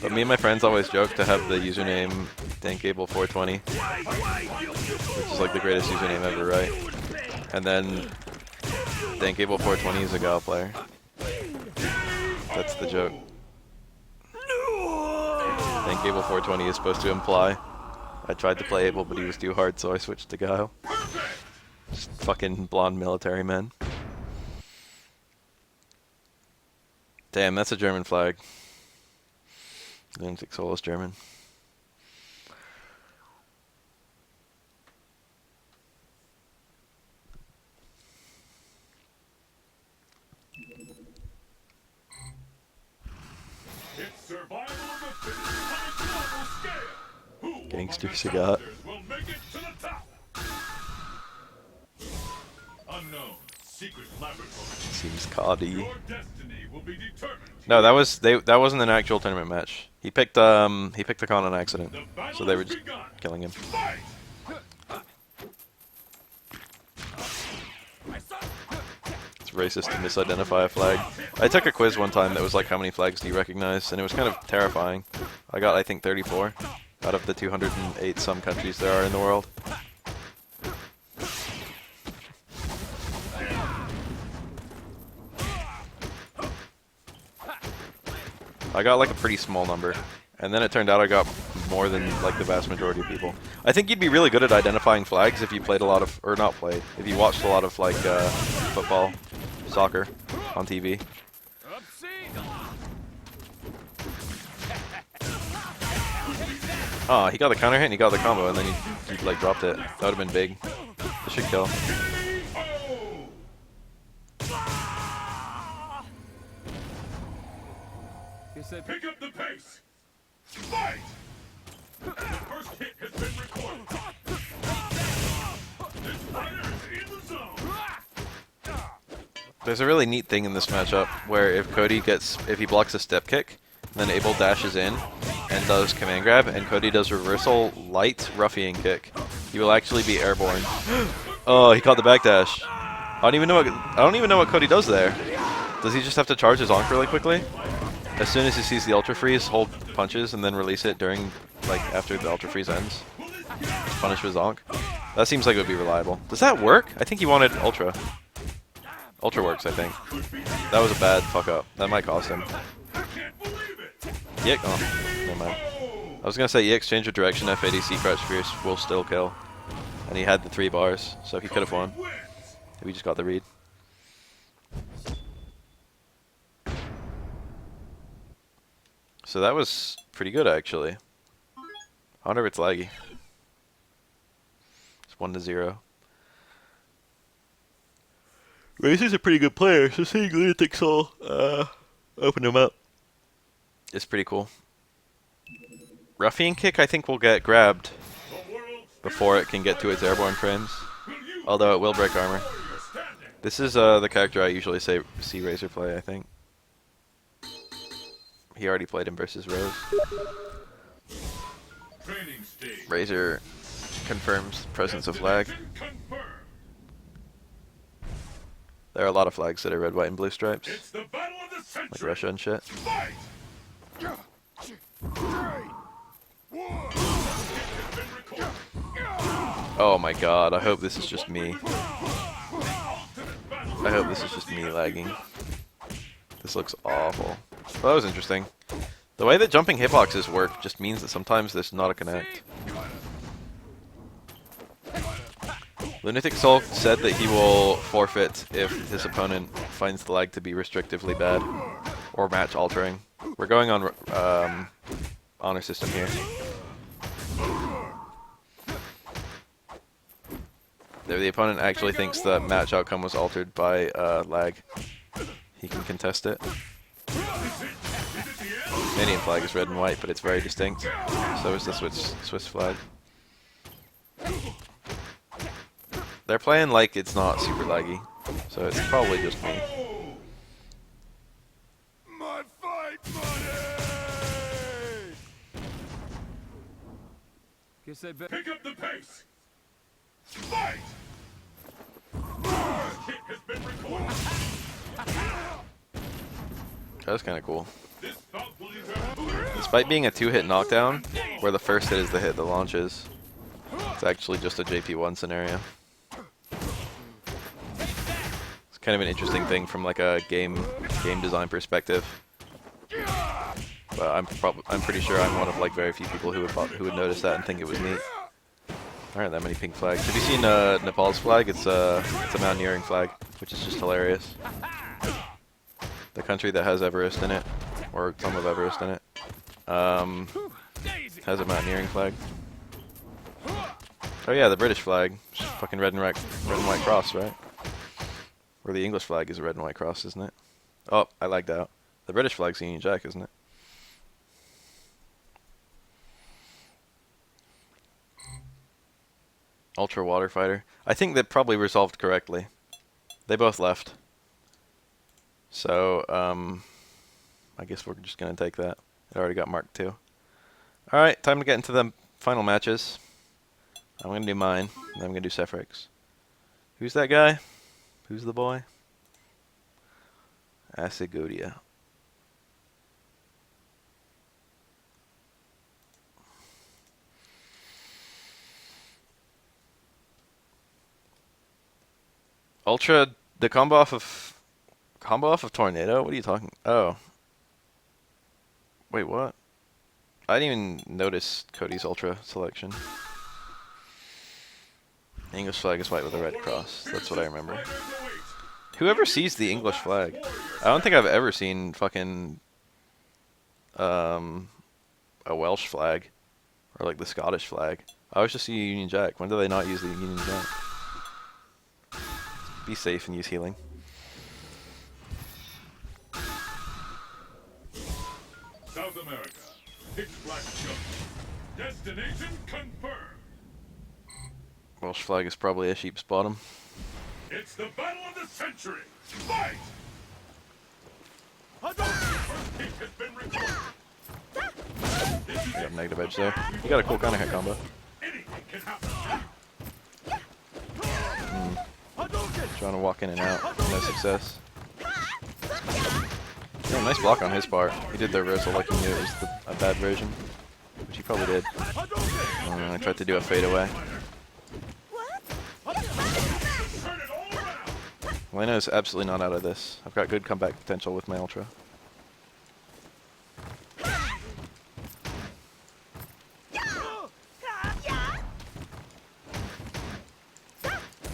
Speaker 1: But me and my friends always joke to have the username DankAbel420, which is like the greatest username ever, right? And then DankAbel420 is a Gal player. That's the joke. DankAbel420 is supposed to imply I tried to play Abel, but he was too hard, so I switched to Guile. Just fucking blonde military men. Damn, that's a German flag. Lunatic Solo's German.
Speaker 2: It's survival of the fittest on a global scale. Who
Speaker 1: Gangster
Speaker 2: among the
Speaker 1: Sagat.
Speaker 2: challengers will make it to the top? Unknown secret laboratory.
Speaker 1: Seems COD-y.
Speaker 2: Your destiny will be determined.
Speaker 1: No, that wasn't an actual tournament match. He picked the con on accident,
Speaker 2: The battle
Speaker 1: so they were
Speaker 2: has
Speaker 1: just
Speaker 2: begun.
Speaker 1: killing him.
Speaker 2: Fight!
Speaker 1: It's racist to misidentify a flag. I took a quiz one time that was like, how many flags do you recognize? And it was kind of terrifying. I got, I think, 34 out of the 208 some countries there are in the world. I got like a pretty small number. And then it turned out I got more than like the vast majority of people. I think you'd be really good at identifying flags if you played a lot of, or not played, if you watched a lot of like football, soccer on TV. Oh, he got the counter hit and he got the combo and then he like dropped it. That would have been big. This should kill.
Speaker 2: Pick up the pace. Fight! The first hit has been recorded. This fighter is in the zone.
Speaker 1: There's a really neat thing in this matchup where if he blocks a step kick, then Abel dashes in and does command grab, and Cody does reversal light ruffian kick, he will actually be airborne. Oh, he caught the backdash. I don't even know what Cody does there. Does he just have to charge his Onk really quickly? As soon as he sees the Ultra Freeze, hold punches and then release it during, like, after the Ultra Freeze ends. Just punish with Zonk. That seems like it would be reliable. Does that work? I think he wanted Ultra. Ultra works, I think. That was a bad fuck up. That might cost him. Yick. Oh, never mind. I was gonna say Yick change of direction, FADC crouch fierce will still kill. And he had the 3 bars, so he could have won. We just got the read. So that was pretty good, actually. I wonder if it's laggy. It's 1-0. Razer's a pretty good player, so seeing Lunatic Soul open him up is pretty cool. Ruffian Kick, I think, will get grabbed before it can get to its airborne frames. Although it will break armor. This is the character I usually see Razer play, I think. He already played him versus Rose. Razer confirms the presence of lag. There are a lot of flags that are red, white, and blue stripes. Like Russia and shit. Oh my god, I hope this is just me. I hope this is just me lagging. This looks awful. Well, that was interesting. The way that jumping hitboxes work just means that sometimes there's not a connect. Lunatic Soul said that he will forfeit if his opponent finds the lag to be restrictively bad or match altering. We're going on honor system here. If the opponent actually thinks the match outcome was altered by lag, he can contest it. Canadian flag is red and white, but it's very distinct. So is the Swiss flag. They're playing like it's not super laggy, so it's probably just me.
Speaker 2: My fight money!
Speaker 3: Guess I bet.
Speaker 2: Pick up the pace! Fight! Hit has been recorded.
Speaker 1: That was kind of cool.
Speaker 2: This bout will determine.
Speaker 1: Despite being a 2-hit knockdown, where the first hit is the hit that launches, it's actually just a JP1 scenario. It's kind of an interesting thing from like a game design perspective. But I'm pretty sure I'm one of like very few people who would notice that and think it was neat. There aren't that many pink flags. Have you seen Nepal's flag? It's a mountaineering flag, which is just hilarious. The country that has Everest in it, or some of Everest in it, has a mountaineering flag. Oh yeah, the British flag, just fucking red and white cross, right? Or the English flag is a red and white cross, isn't it? Oh, I lagged out. The British flag's the Union Jack, isn't it? Ultra Water Fighter. I think that probably resolved correctly. They both left. So, I guess we're just going to take that. It already got marked too. Alright, time to get into the final matches. I'm going to do mine, and then I'm going to do Sephrix. Who's that guy? Who's the boy? Acigodia. Ultra, the combo off of Tornado? What are you talking? Oh. Wait, what? I didn't even notice Cody's Ultra selection. English flag is white with a red cross. That's what I remember. Whoever sees the English flag? I don't think I've ever seen fucking a Welsh flag or like the Scottish flag. I always just see a Union Jack. When do they not use the Union Jack? Be safe and use healing.
Speaker 2: South America. Pitch black jump. Destination confirmed.
Speaker 1: Welsh flag is probably a sheep's bottom.
Speaker 2: It's the battle of the century. Fight! First kick has been recorded.
Speaker 1: I got negative edge there. You got a cool counter hit combo.
Speaker 2: Anything can happen.
Speaker 1: Trying to walk in and out. No success. Yeah, nice block on his part. He did the reversal like he knew it was a bad version. Which he probably did. I tried to do a fadeaway. Elena is absolutely not out of this. I've got good comeback potential with my ultra.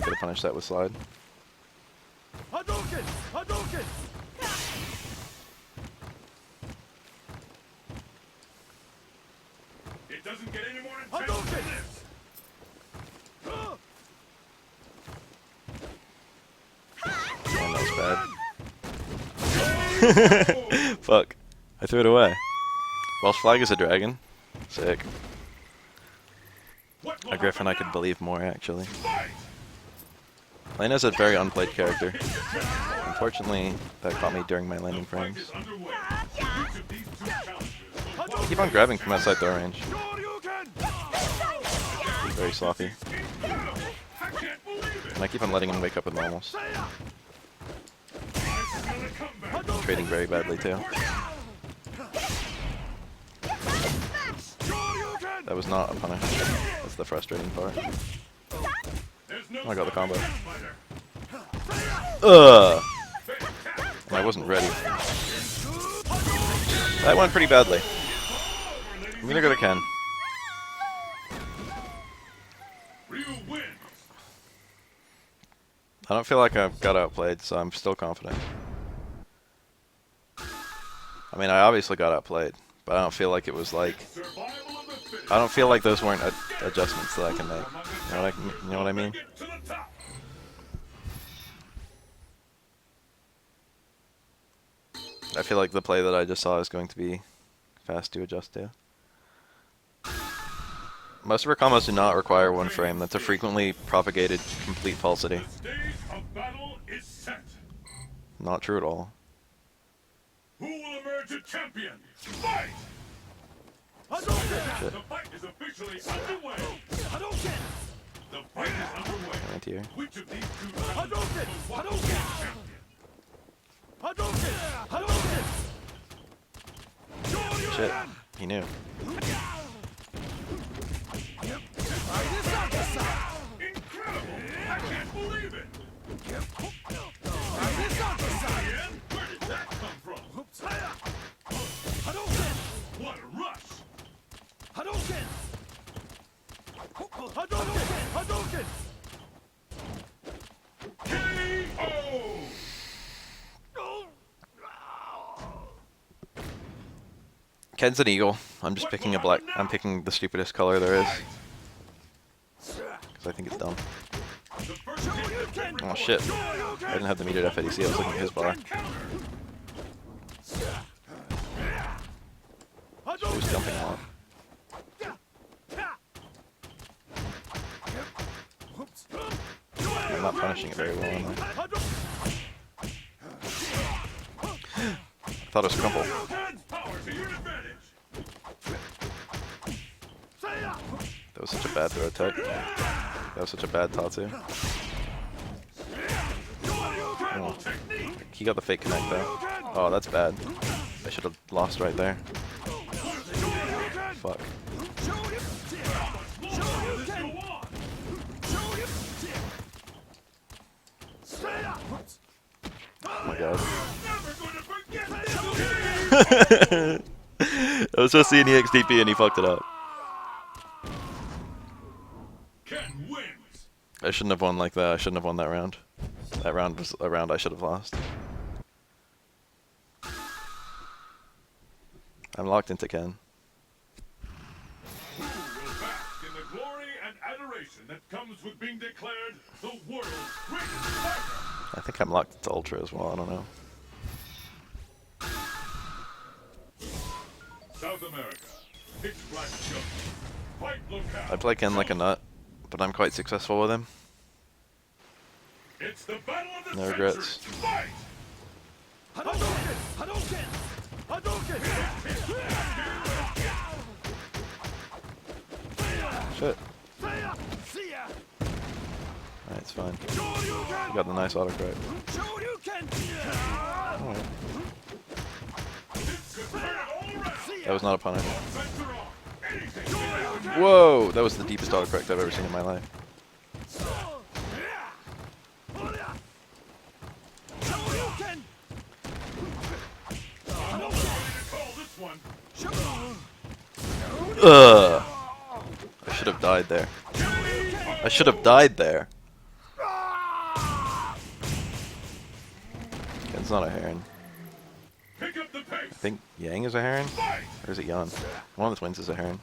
Speaker 1: Gotta punish that with slide.
Speaker 2: It doesn't get any more intense than this.
Speaker 1: Man, that was bad. Fuck. I threw it away. Welsh flag is a dragon. Sick. A griffin I could believe more, actually. Elena's a very unplayed character. Unfortunately, that caught me during my landing frames. I keep on grabbing from outside throw range. Very sloppy. And I keep on letting him wake up with normals. Trading very badly, too. That was not a punish. That's the frustrating part. Oh, I got the combo. Ugh! And I wasn't ready. That went pretty badly. I'm gonna go to Ken. I don't feel like I got outplayed, so I'm still confident. I mean, I obviously got outplayed, but I don't feel like it was like... I don't feel like those weren't adjustments that I can make. You know what I mean? I feel like the play that I just saw is going to be fast to adjust to. Most of her combos do not require one frame. That's a frequently propagated complete falsity. Not true at all.
Speaker 2: Who will emerge a champion? Fight!
Speaker 1: Shit.
Speaker 2: The fight is officially underway. The fight is underway.
Speaker 1: Right here.
Speaker 2: Which of these two Hadouken!
Speaker 1: Shit. He knew.
Speaker 2: Incredible! I can't believe it! Where did that come from? What a rush!
Speaker 3: Hadouken!
Speaker 2: KO!
Speaker 1: Ken's an eagle. I'm just picking a black. I'm picking the stupidest color there is. Because I think it's dumb. Oh shit. I didn't have the metered FADC, I was looking at his bar. So he was jumping a lot. I'm not punishing it very well, am I? I thought it was crumple. That was such a bad throw tech. That was such a bad Tatsu. Oh. He got the fake connect though. Oh, that's bad. I should have lost right there. Fuck. Oh my god. I was supposed to see an EXDP and he fucked it up. I shouldn't have won like that. I shouldn't have won that round. That round was a round I should have lost. I'm locked into Ken.
Speaker 2: Who will bask in the glory and adoration that comes with being declared the world's greatest fighter?
Speaker 1: I think I'm locked into Ultra as well. I don't know.
Speaker 2: South America, pitch black jump, fight locale.
Speaker 1: I play Ken like a nut, but I'm quite successful with him.
Speaker 2: It's the battle of the
Speaker 1: No
Speaker 2: century.
Speaker 1: regrets.
Speaker 2: Fight!
Speaker 3: Hadouken! Hadouken! Hadouken!
Speaker 1: Shit.
Speaker 3: See ya!
Speaker 1: Alright, it's fine.
Speaker 3: Shoryuken!
Speaker 1: You got the nice autocorrect.
Speaker 3: Shoryuken!
Speaker 1: Alright.
Speaker 2: This could turn it all around.
Speaker 1: That was not a punish.
Speaker 2: Offense or off. Anything can happen.
Speaker 1: Whoa! That was the deepest autocorrect I've ever seen in my life.
Speaker 3: Shoryuken!
Speaker 2: I'm ready to call this one.
Speaker 1: Ugh! I should have died there. I should have died there. It's not a heron.
Speaker 2: Pick up the pace.
Speaker 1: I think Yang is a heron?
Speaker 2: Fight!
Speaker 1: Or is it Yan? One of the twins is a heron.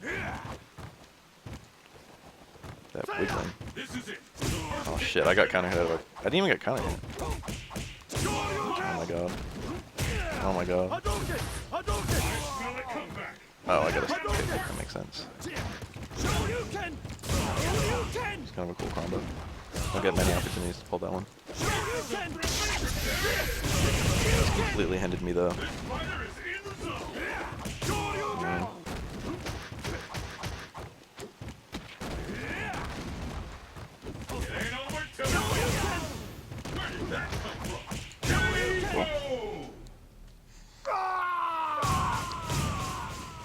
Speaker 1: That wiggling.
Speaker 2: This is it.
Speaker 1: Oh shit, I got counter hit. I didn't even get counter hit. Oh my god. Oh my god.
Speaker 3: Hadouken! Hadouken!
Speaker 2: Smell it come back.
Speaker 1: Oh, I gotta skip it. That makes sense.
Speaker 3: Shoryuken! Shoryuken!
Speaker 1: It's kind of a cool combo. Don't get many opportunities to pull that one.
Speaker 3: Shoryuken!
Speaker 1: It's completely handed me though.
Speaker 2: This fighter is in the zone.
Speaker 3: Shoryuken!
Speaker 2: It ain't over till it's over. Where did that come from? Whoa!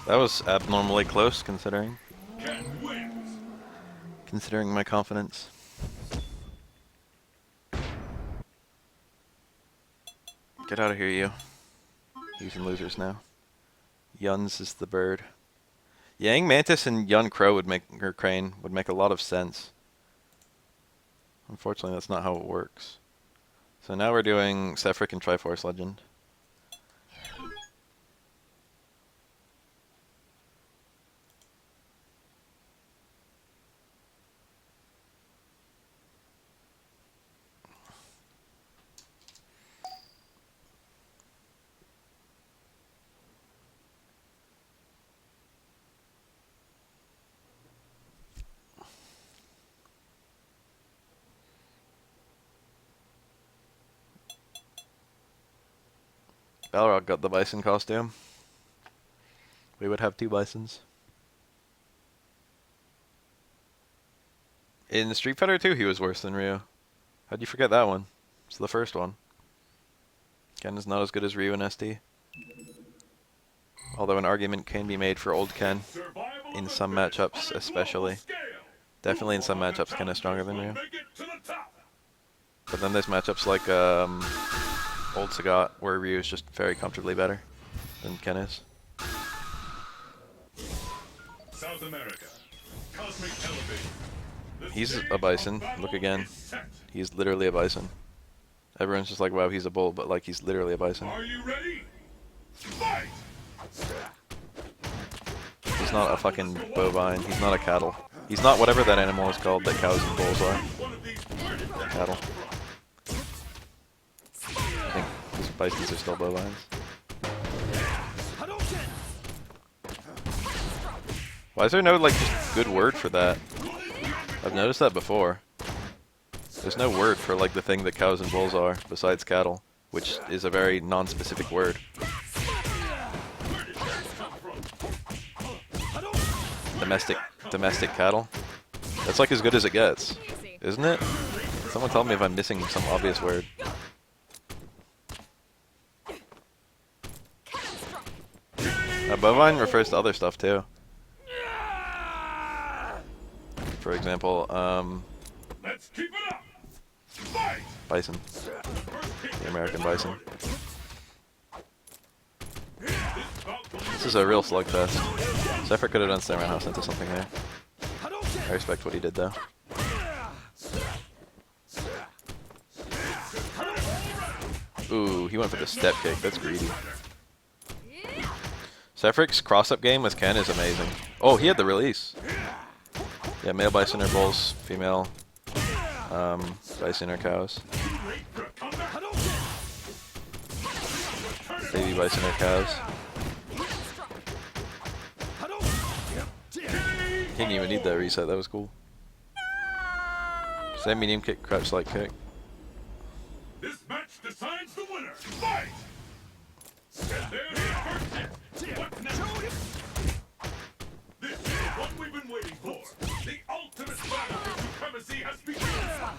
Speaker 1: That was abnormally close considering
Speaker 2: Ken wins.
Speaker 1: my confidence. Get out of here, you. Using losers now. Yuns is the bird. Yang Mantis and Yun Crow would make, or Crane would make a lot of sense. Unfortunately, that's not how it works. So now we're doing Sephric and Triforce Legend. Balrog got the bison costume. We would have 2 bisons. In Street Fighter 2, he was worse than Ryu. How'd you forget that one? It's the first one. Ken is not as good as Ryu in SD. Although an argument can be made for old Ken.
Speaker 2: Survival
Speaker 1: In
Speaker 2: of the
Speaker 1: some
Speaker 2: fittest
Speaker 1: matchups,
Speaker 2: on a global
Speaker 1: especially.
Speaker 2: scale.
Speaker 1: Definitely in some
Speaker 2: Who
Speaker 1: matchups,
Speaker 2: on
Speaker 1: Ken
Speaker 2: the
Speaker 1: is stronger than
Speaker 2: top
Speaker 1: Ryu.
Speaker 2: will make it to the top?
Speaker 1: But then there's matchups like Old Sagat, where Ryu is just very comfortably better than Ken is.
Speaker 2: South America. Cosmic Television. The
Speaker 1: He's
Speaker 2: stage
Speaker 1: a bison.
Speaker 2: of battle
Speaker 1: Look again.
Speaker 2: is set.
Speaker 1: He's literally a bison. Everyone's just like, wow, he's a bull, but like he's literally a bison.
Speaker 2: Are you ready? Fight!
Speaker 1: He's not a fucking bovine. He's not a cattle. He's not whatever that animal is called that cows and bulls are.
Speaker 2: One of these, where did that
Speaker 1: Cattle. I think these bisons are still bovines.
Speaker 3: Hadouken!
Speaker 1: Why is there no like just good word for that? I've noticed that before. There's no word for like the thing that cows and bulls are besides cattle, which is a very non-specific word. Domestic cattle. That's like as good as it gets, isn't it? Someone tell me if I'm missing some obvious word. Bovine refers to other stuff too. For example,
Speaker 2: Let's keep it up! Fight!
Speaker 1: bison. The American bison. This is a real slugfest. Zephyr could have done Samurai House into something there. I respect what he did though. Ooh, he went for the step kick. That's greedy. Sephric's cross-up game with Ken is amazing. Oh, he had the release. Yeah, male bison or bulls, female bison or cows. Baby bison or cows. Didn't even need that reset, that was cool. Same medium kick, crouch like kick.
Speaker 2: Fight! And there's the first hit. What next? This is what we've been waiting for. The ultimate battle of supremacy has begun.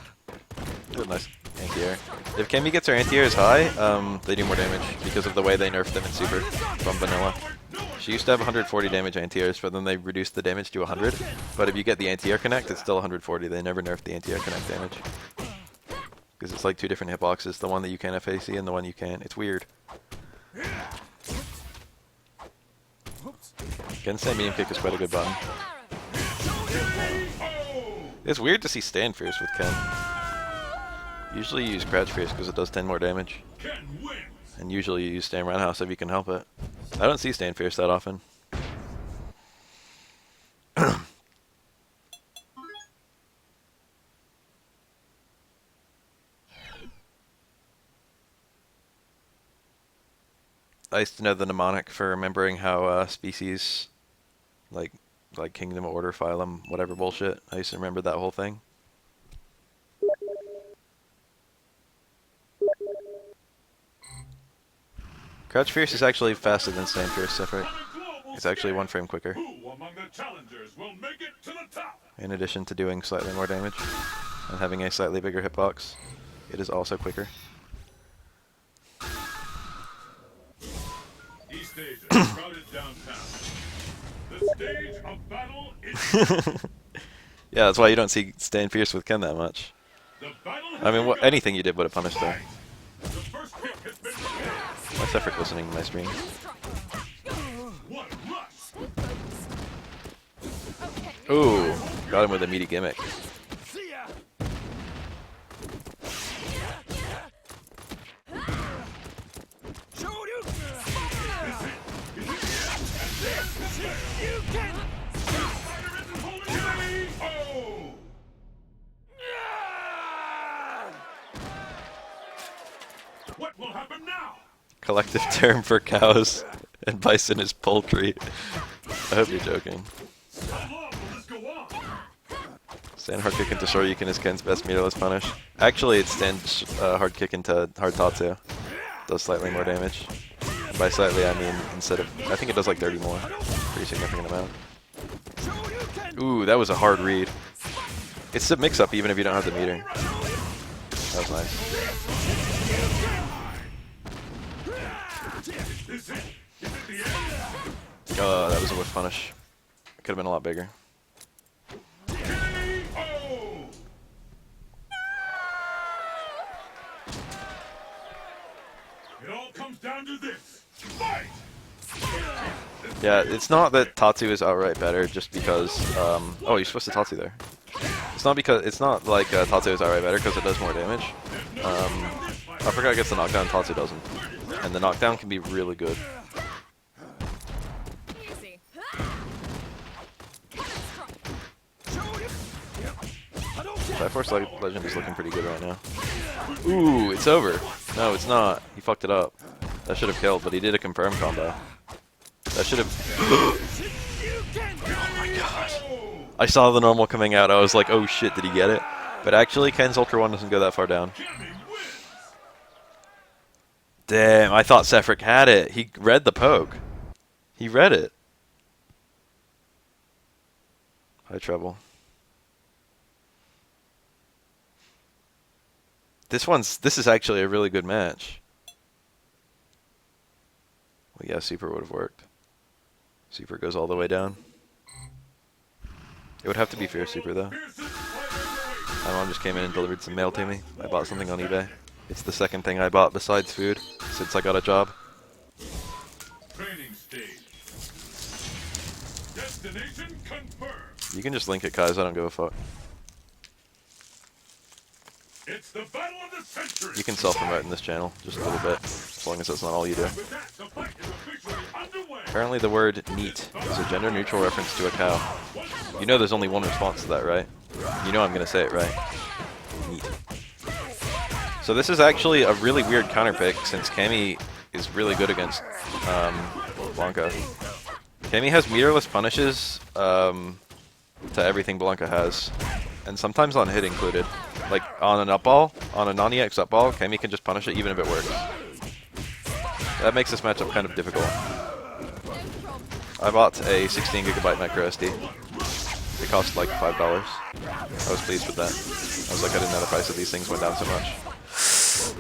Speaker 1: Ooh, nice anti-air. If Cammy gets her anti-airs high, they do more damage because of the way they nerfed them in Super from vanilla. She used to have 140 damage anti-airs, but then they reduced the damage to 100. But if you get the anti-air connect, it's still 140. They never nerfed the anti-air connect damage. Because it's like 2 different hitboxes, the one that you can FAC and the one you can't. It's weird. Getting stand medium kick is quite a good button. It's weird to see stand fierce with Ken. Usually you use crouch fierce because it does 10 more damage. And usually you use stand roundhouse if you can help it. I don't see stand fierce that often. I used to know the mnemonic for remembering how species, like Kingdom, Order, Phylum, whatever bullshit. I used to remember that whole thing. Crouch Fierce is actually faster than Stand Fierce separate. It's actually 1 frame quicker. In addition to doing slightly more damage and having a slightly bigger hitbox, it is also quicker.
Speaker 2: East Asia, crowded downtown. The stage of battle is
Speaker 1: Yeah, that's why you don't see Stand Fierce with Ken that much. I mean, anything you did would have punished her.
Speaker 2: The first pick has been
Speaker 1: Why is Sefric listening to my stream?
Speaker 2: what rush?
Speaker 1: Ooh, got him with a meaty gimmick.
Speaker 3: See ya. You can.
Speaker 2: Oh! What will happen now?
Speaker 1: Collective term for cows, and bison is poultry. I hope you're joking.
Speaker 2: How long will this go on?
Speaker 1: Stand hard kick into Shoryuken is Ken's best meterless punish. Actually, it's stand hard kick into hard Tatsu. Does slightly more damage. And by slightly, I mean instead of... I think it does like 30 more. Pretty significant amount. Ooh, that was a hard read. It's a mix-up even if you don't have the meter. That was nice. Oh, that was a whiff punish. It could have been a lot bigger.
Speaker 2: It all comes down to this. Fight!
Speaker 1: Yeah, it's not that Tatsu is outright better just because, oh, you're supposed to Tatsu there. It's not like Tatsu is outright better because it does more damage. Uppercut gets the knockdown, Tatsu doesn't. And the knockdown can be really good. Triforce Legend is looking pretty good right now. Ooh, it's over. No, it's not. He fucked it up. That should have killed, but he did a confirm combo. That should have... Oh my god. I saw the normal coming out. I was like, oh shit, did he get it? But actually, Ken's Ultra 1 doesn't go that far down. Damn, I thought Sefric had it. He read the poke. He read it. High treble. This is actually a really good match. Well, yeah, Super would have worked. Super goes all the way down. It would have to be Fierce Super, though. My mom just came in and delivered some mail to me. I bought something on eBay. It's the second thing I bought besides food since I got a job.
Speaker 2: Training stage. Destination confirmed.
Speaker 1: You can just link it, guys. I don't give a fuck.
Speaker 2: It's the battle of the century.
Speaker 1: You can self-promote in this channel, just a little bit, as long as that's not all you do.
Speaker 2: With that, the fight is officially underway.
Speaker 1: Apparently the word neat is a gender-neutral reference to a cow. You know there's only one response to that, right? You know I'm gonna say it right. Neat. So this is actually a really weird counterpick since Cammy is really good against Blanca. Cammy has meterless punishes to everything Blanca has, and sometimes on hit included. Like on an up ball, on a non-EX up ball, Cammy can just punish it even if it works. That makes this matchup kind of difficult. I bought a 16GB micro SD. It cost like $5. I was pleased with that. I was like, I didn't know the price of these things went down so much.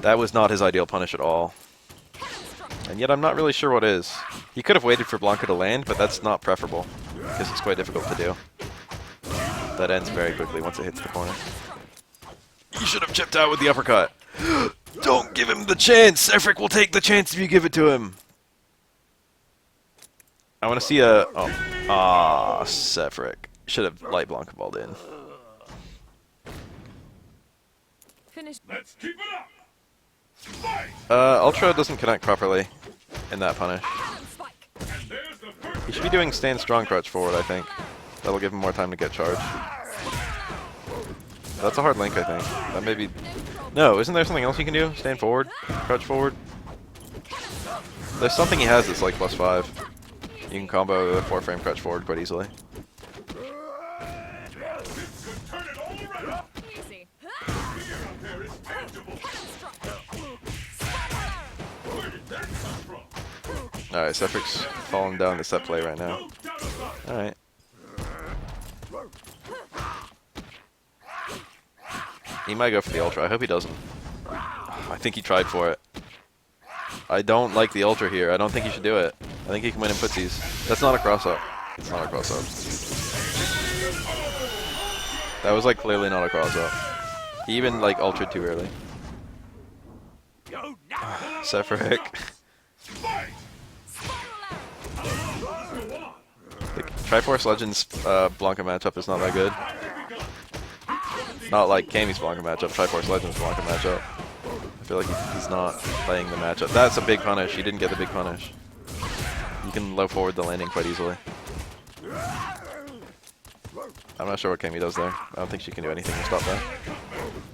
Speaker 1: That was not his ideal punish at all. And yet I'm not really sure what is. He could have waited for Blanca to land, but that's not preferable, because it's quite difficult to do. That ends very quickly once it hits the corner. You should have chipped out with the uppercut. Don't give him the chance! Efric will take the chance if you give it to him! I want to see a... Oh. Ah, Sefric. Should have light Blanca balled in.
Speaker 3: Finish.
Speaker 2: Let's keep it up. Fight!
Speaker 1: Ultra doesn't connect properly in that punish.
Speaker 2: And there's the first
Speaker 1: He should be doing stand strong crouch forward, I think. That'll give him more time to get charged. That's a hard link, I think. That may be... No, isn't there something else he can do? Stand forward? Crouch forward? There's something he has that's like +5. You can combo the 4-frame crouch forward quite easily.
Speaker 2: This could turn it all around.
Speaker 3: Easy.
Speaker 2: Fear up there is tangible. Where did that come from?
Speaker 1: Alright, Sefric's falling down the set play right now.
Speaker 2: No doubt about it.
Speaker 1: Alright. He might go for the ultra. I hope he doesn't. I think he tried for it. I don't like the ultra here. I don't think he should do it. I think he can win in footsies. That's not a cross-up. It's not a cross-up. That was like clearly not a cross-up. He even like ultraed too early. Sefric.
Speaker 2: Fight!
Speaker 1: The Triforce Legends Blanca matchup is not that good. Not like Kami's Blanca matchup, Triforce Legends Blanca matchup. I feel like he's not playing the matchup. That's a big punish. He didn't get the big punish. You can low forward the landing quite easily. I'm not sure what Kami does there. I don't think she can do anything to stop that.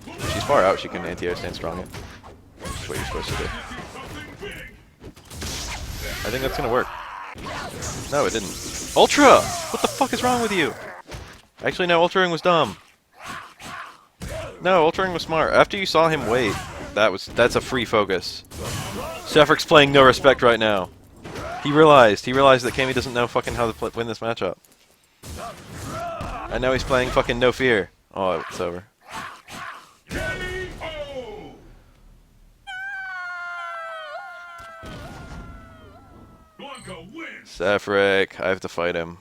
Speaker 1: If she's far out, she can anti-air stand strong it. Which is what you're supposed to do. I think that's gonna work. No, it didn't. Ultra! What the fuck is wrong with you? Actually, no, ultraing was dumb. No, ultraing was smart. After you saw him wait, that's a free focus. Sefric's playing no respect right now. He realized that Kami doesn't know fucking how to win this matchup. And now he's playing fucking no fear. Oh, it's over.
Speaker 2: Blanca wins.
Speaker 1: Sefric, I have to fight him.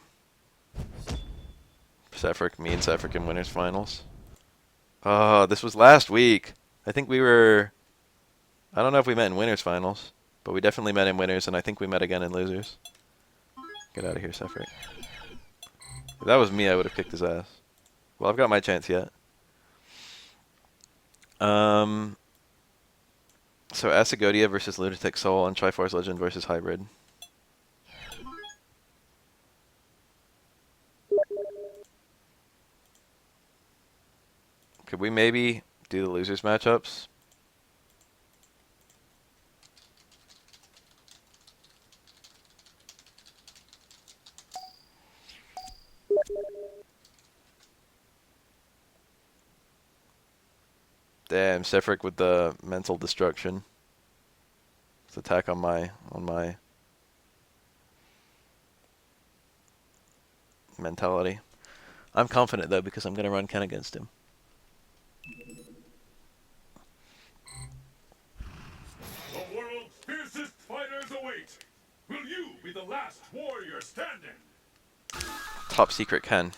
Speaker 1: Sefric, me and Sefric in winners finals. Oh, this was last week. I think we were... I don't know if we met in winners finals, but we definitely met in winners, and I think we met again in losers. Get out of here, Sefric. If that was me, I would have kicked his ass. Well, I've got my chance yet. So Asagodia versus Lunatic Soul and Triforce Legend versus Hybrid. Could we maybe do the losers matchups? Damn, Sefric with the mental destruction. Let's attack on my mentality. I'm confident though because I'm gonna run Ken against him.
Speaker 2: The world's fiercest fighters await. Will you be the last warrior standing?
Speaker 1: Top secret Ken.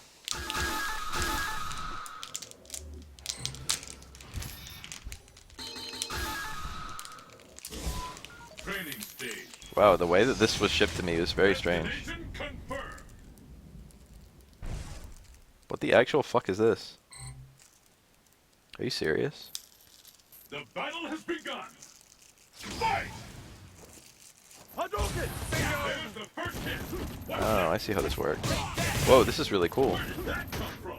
Speaker 2: Training stage.
Speaker 1: Wow, the way that this was shipped to me was very strange.
Speaker 2: Destination confirmed.
Speaker 1: What the actual fuck is this? Are you serious?
Speaker 2: The battle has begun. Fight!
Speaker 3: Hadouken!
Speaker 2: There's the first hit. What
Speaker 1: Oh, I see how this works. Whoa, this is really cool.
Speaker 2: did that come from?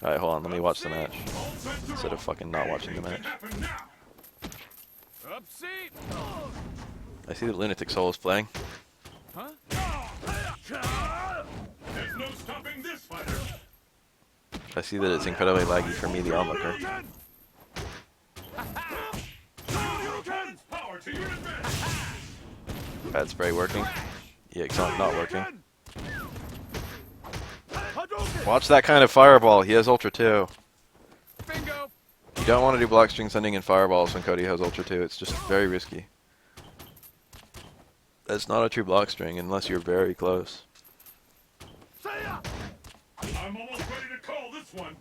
Speaker 1: Alright, hold on, let me watch the match.
Speaker 2: All sets are
Speaker 1: Instead of
Speaker 2: off.
Speaker 1: fucking not watching the
Speaker 2: Things
Speaker 1: match.
Speaker 2: can happen now.
Speaker 3: Up seat!
Speaker 1: I see that Lunatic Soul is playing.
Speaker 3: Huh?
Speaker 2: There's no stopping this fighter.
Speaker 1: I see that it's incredibly laggy for me, the onlooker.
Speaker 2: Power to your advantage.
Speaker 1: Bad spray working. Yeah, it's not working. Watch that kind of fireball. He has Ultra 2.
Speaker 3: Bingo.
Speaker 1: You don't want to do block strings ending in fireballs when Cody has Ultra 2. It's just very risky. That's not a true block string unless you're very close.
Speaker 2: I'm almost ready to call this one.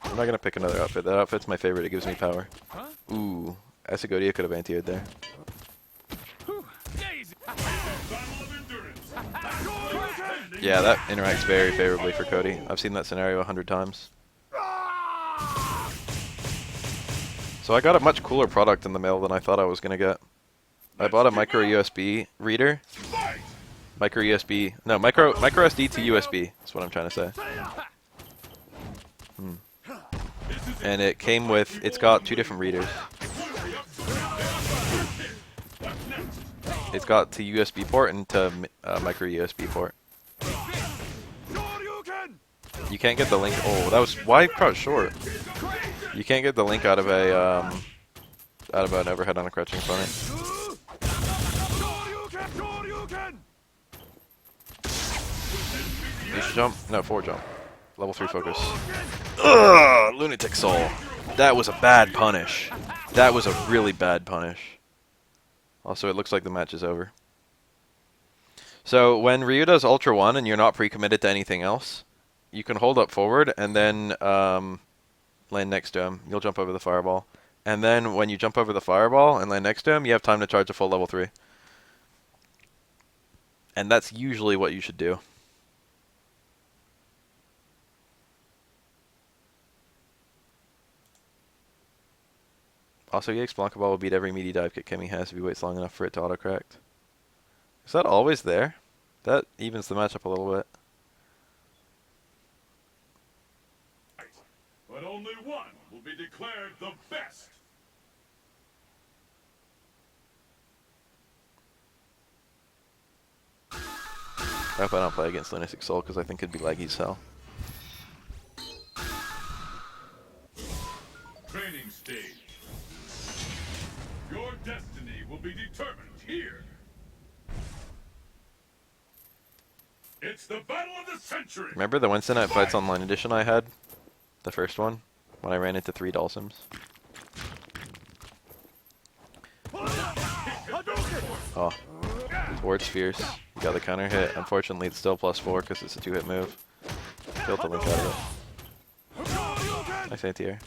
Speaker 1: I'm not going to pick another outfit. That outfit's my favorite. It gives me power.
Speaker 3: Huh?
Speaker 1: Ooh. Asagodia could have anti-aired there.
Speaker 3: Whew. Daisy.
Speaker 2: Battle of endurance.
Speaker 1: Yeah, that interacts very favorably for Cody. I've seen that scenario 100 times. So I got a much cooler product in the mail than I thought I was going to get. I bought a micro USB reader.
Speaker 2: Fight!
Speaker 1: Micro USB. No, micro SD to USB. That's what I'm trying to say. And it came with, it's got 2 different readers. It's got to USB port and to micro USB port. You can't get the link. Oh, that was why crouch short. You can't get the link out of an overhead on a crouching opponent. You should jump. No, forward jump. Level 3 focus. Ugh, Lunatic Soul. That was a bad punish. That was a really bad punish. Also, it looks like the match is over. So when Ryu does Ultra 1 and you're not pre-committed to anything else, you can hold up forward and then land next to him. You'll jump over the fireball. And then when you jump over the fireball and land next to him, you have time to charge a full level 3. And that's usually what you should do. Also, Yikes Blanca Ball will beat every meaty dive kick Kemi has if he waits long enough for it to auto-correct. Is that always there? That evens the matchup a little bit.
Speaker 2: But only one will be declared the best.
Speaker 1: I hope I don't play against Lunatic Soul because I think it'd be laggy as hell.
Speaker 2: Training stage. Your destiny will be determined here. It's the battle of the century.
Speaker 1: Remember the Wednesday Night Fights Online edition I had? The first one? When I ran into 3 Dulcims? Oh. Towards Fierce. You got the counter hit. Unfortunately, it's still +4 because it's a 2-hit move. Killed the link out of it. Nice anti-air.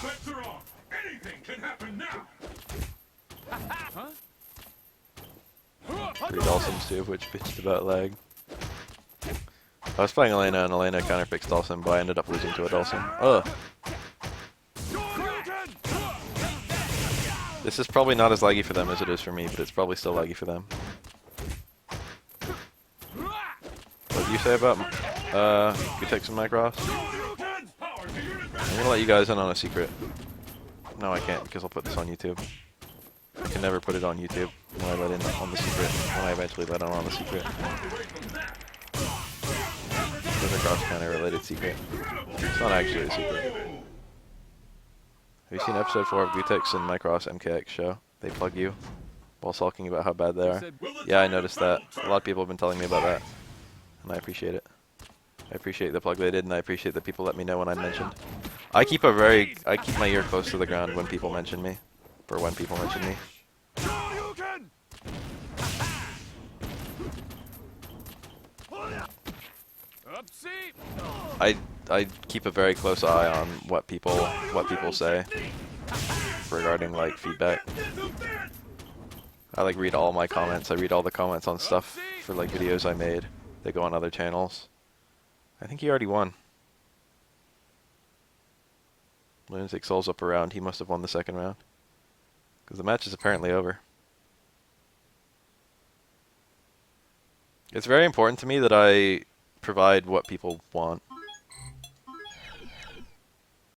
Speaker 2: Bets are off. Anything can happen now.
Speaker 1: 3 Dulcims too, which bitched about lag. I was playing Elena and Elena counterpicks Dulcim, but I ended up losing to a Dulcim. Ugh. This is probably not as laggy for them as it is for me, but it's probably still laggy for them. What do you say about Gutex and Micros? I'm gonna let you guys in on a secret. No, I can't because I'll put this on YouTube. I can never put it on YouTube when I let in on the secret. When I eventually let in on the secret. There's a cross counter related secret. It's not actually a secret. Have you seen episode 4 of Gutex and Micros MKX show? They plug you while sulking about how bad they are. Yeah, I noticed that. A lot of people have been telling me about that. And I appreciate it. I appreciate the plug they did, and I appreciate that people let me know when I'm mentioned. I keep my ear close to the ground when people mention me. For when people mention me. I keep a very close eye on what people say regarding like feedback. I like read all my comments. I read all the comments on stuff for like videos I made. They go on other channels. I think he already won. Lunatic Soul's up around. He must have won the second round. Because the match is apparently over. It's very important to me that I provide what people want.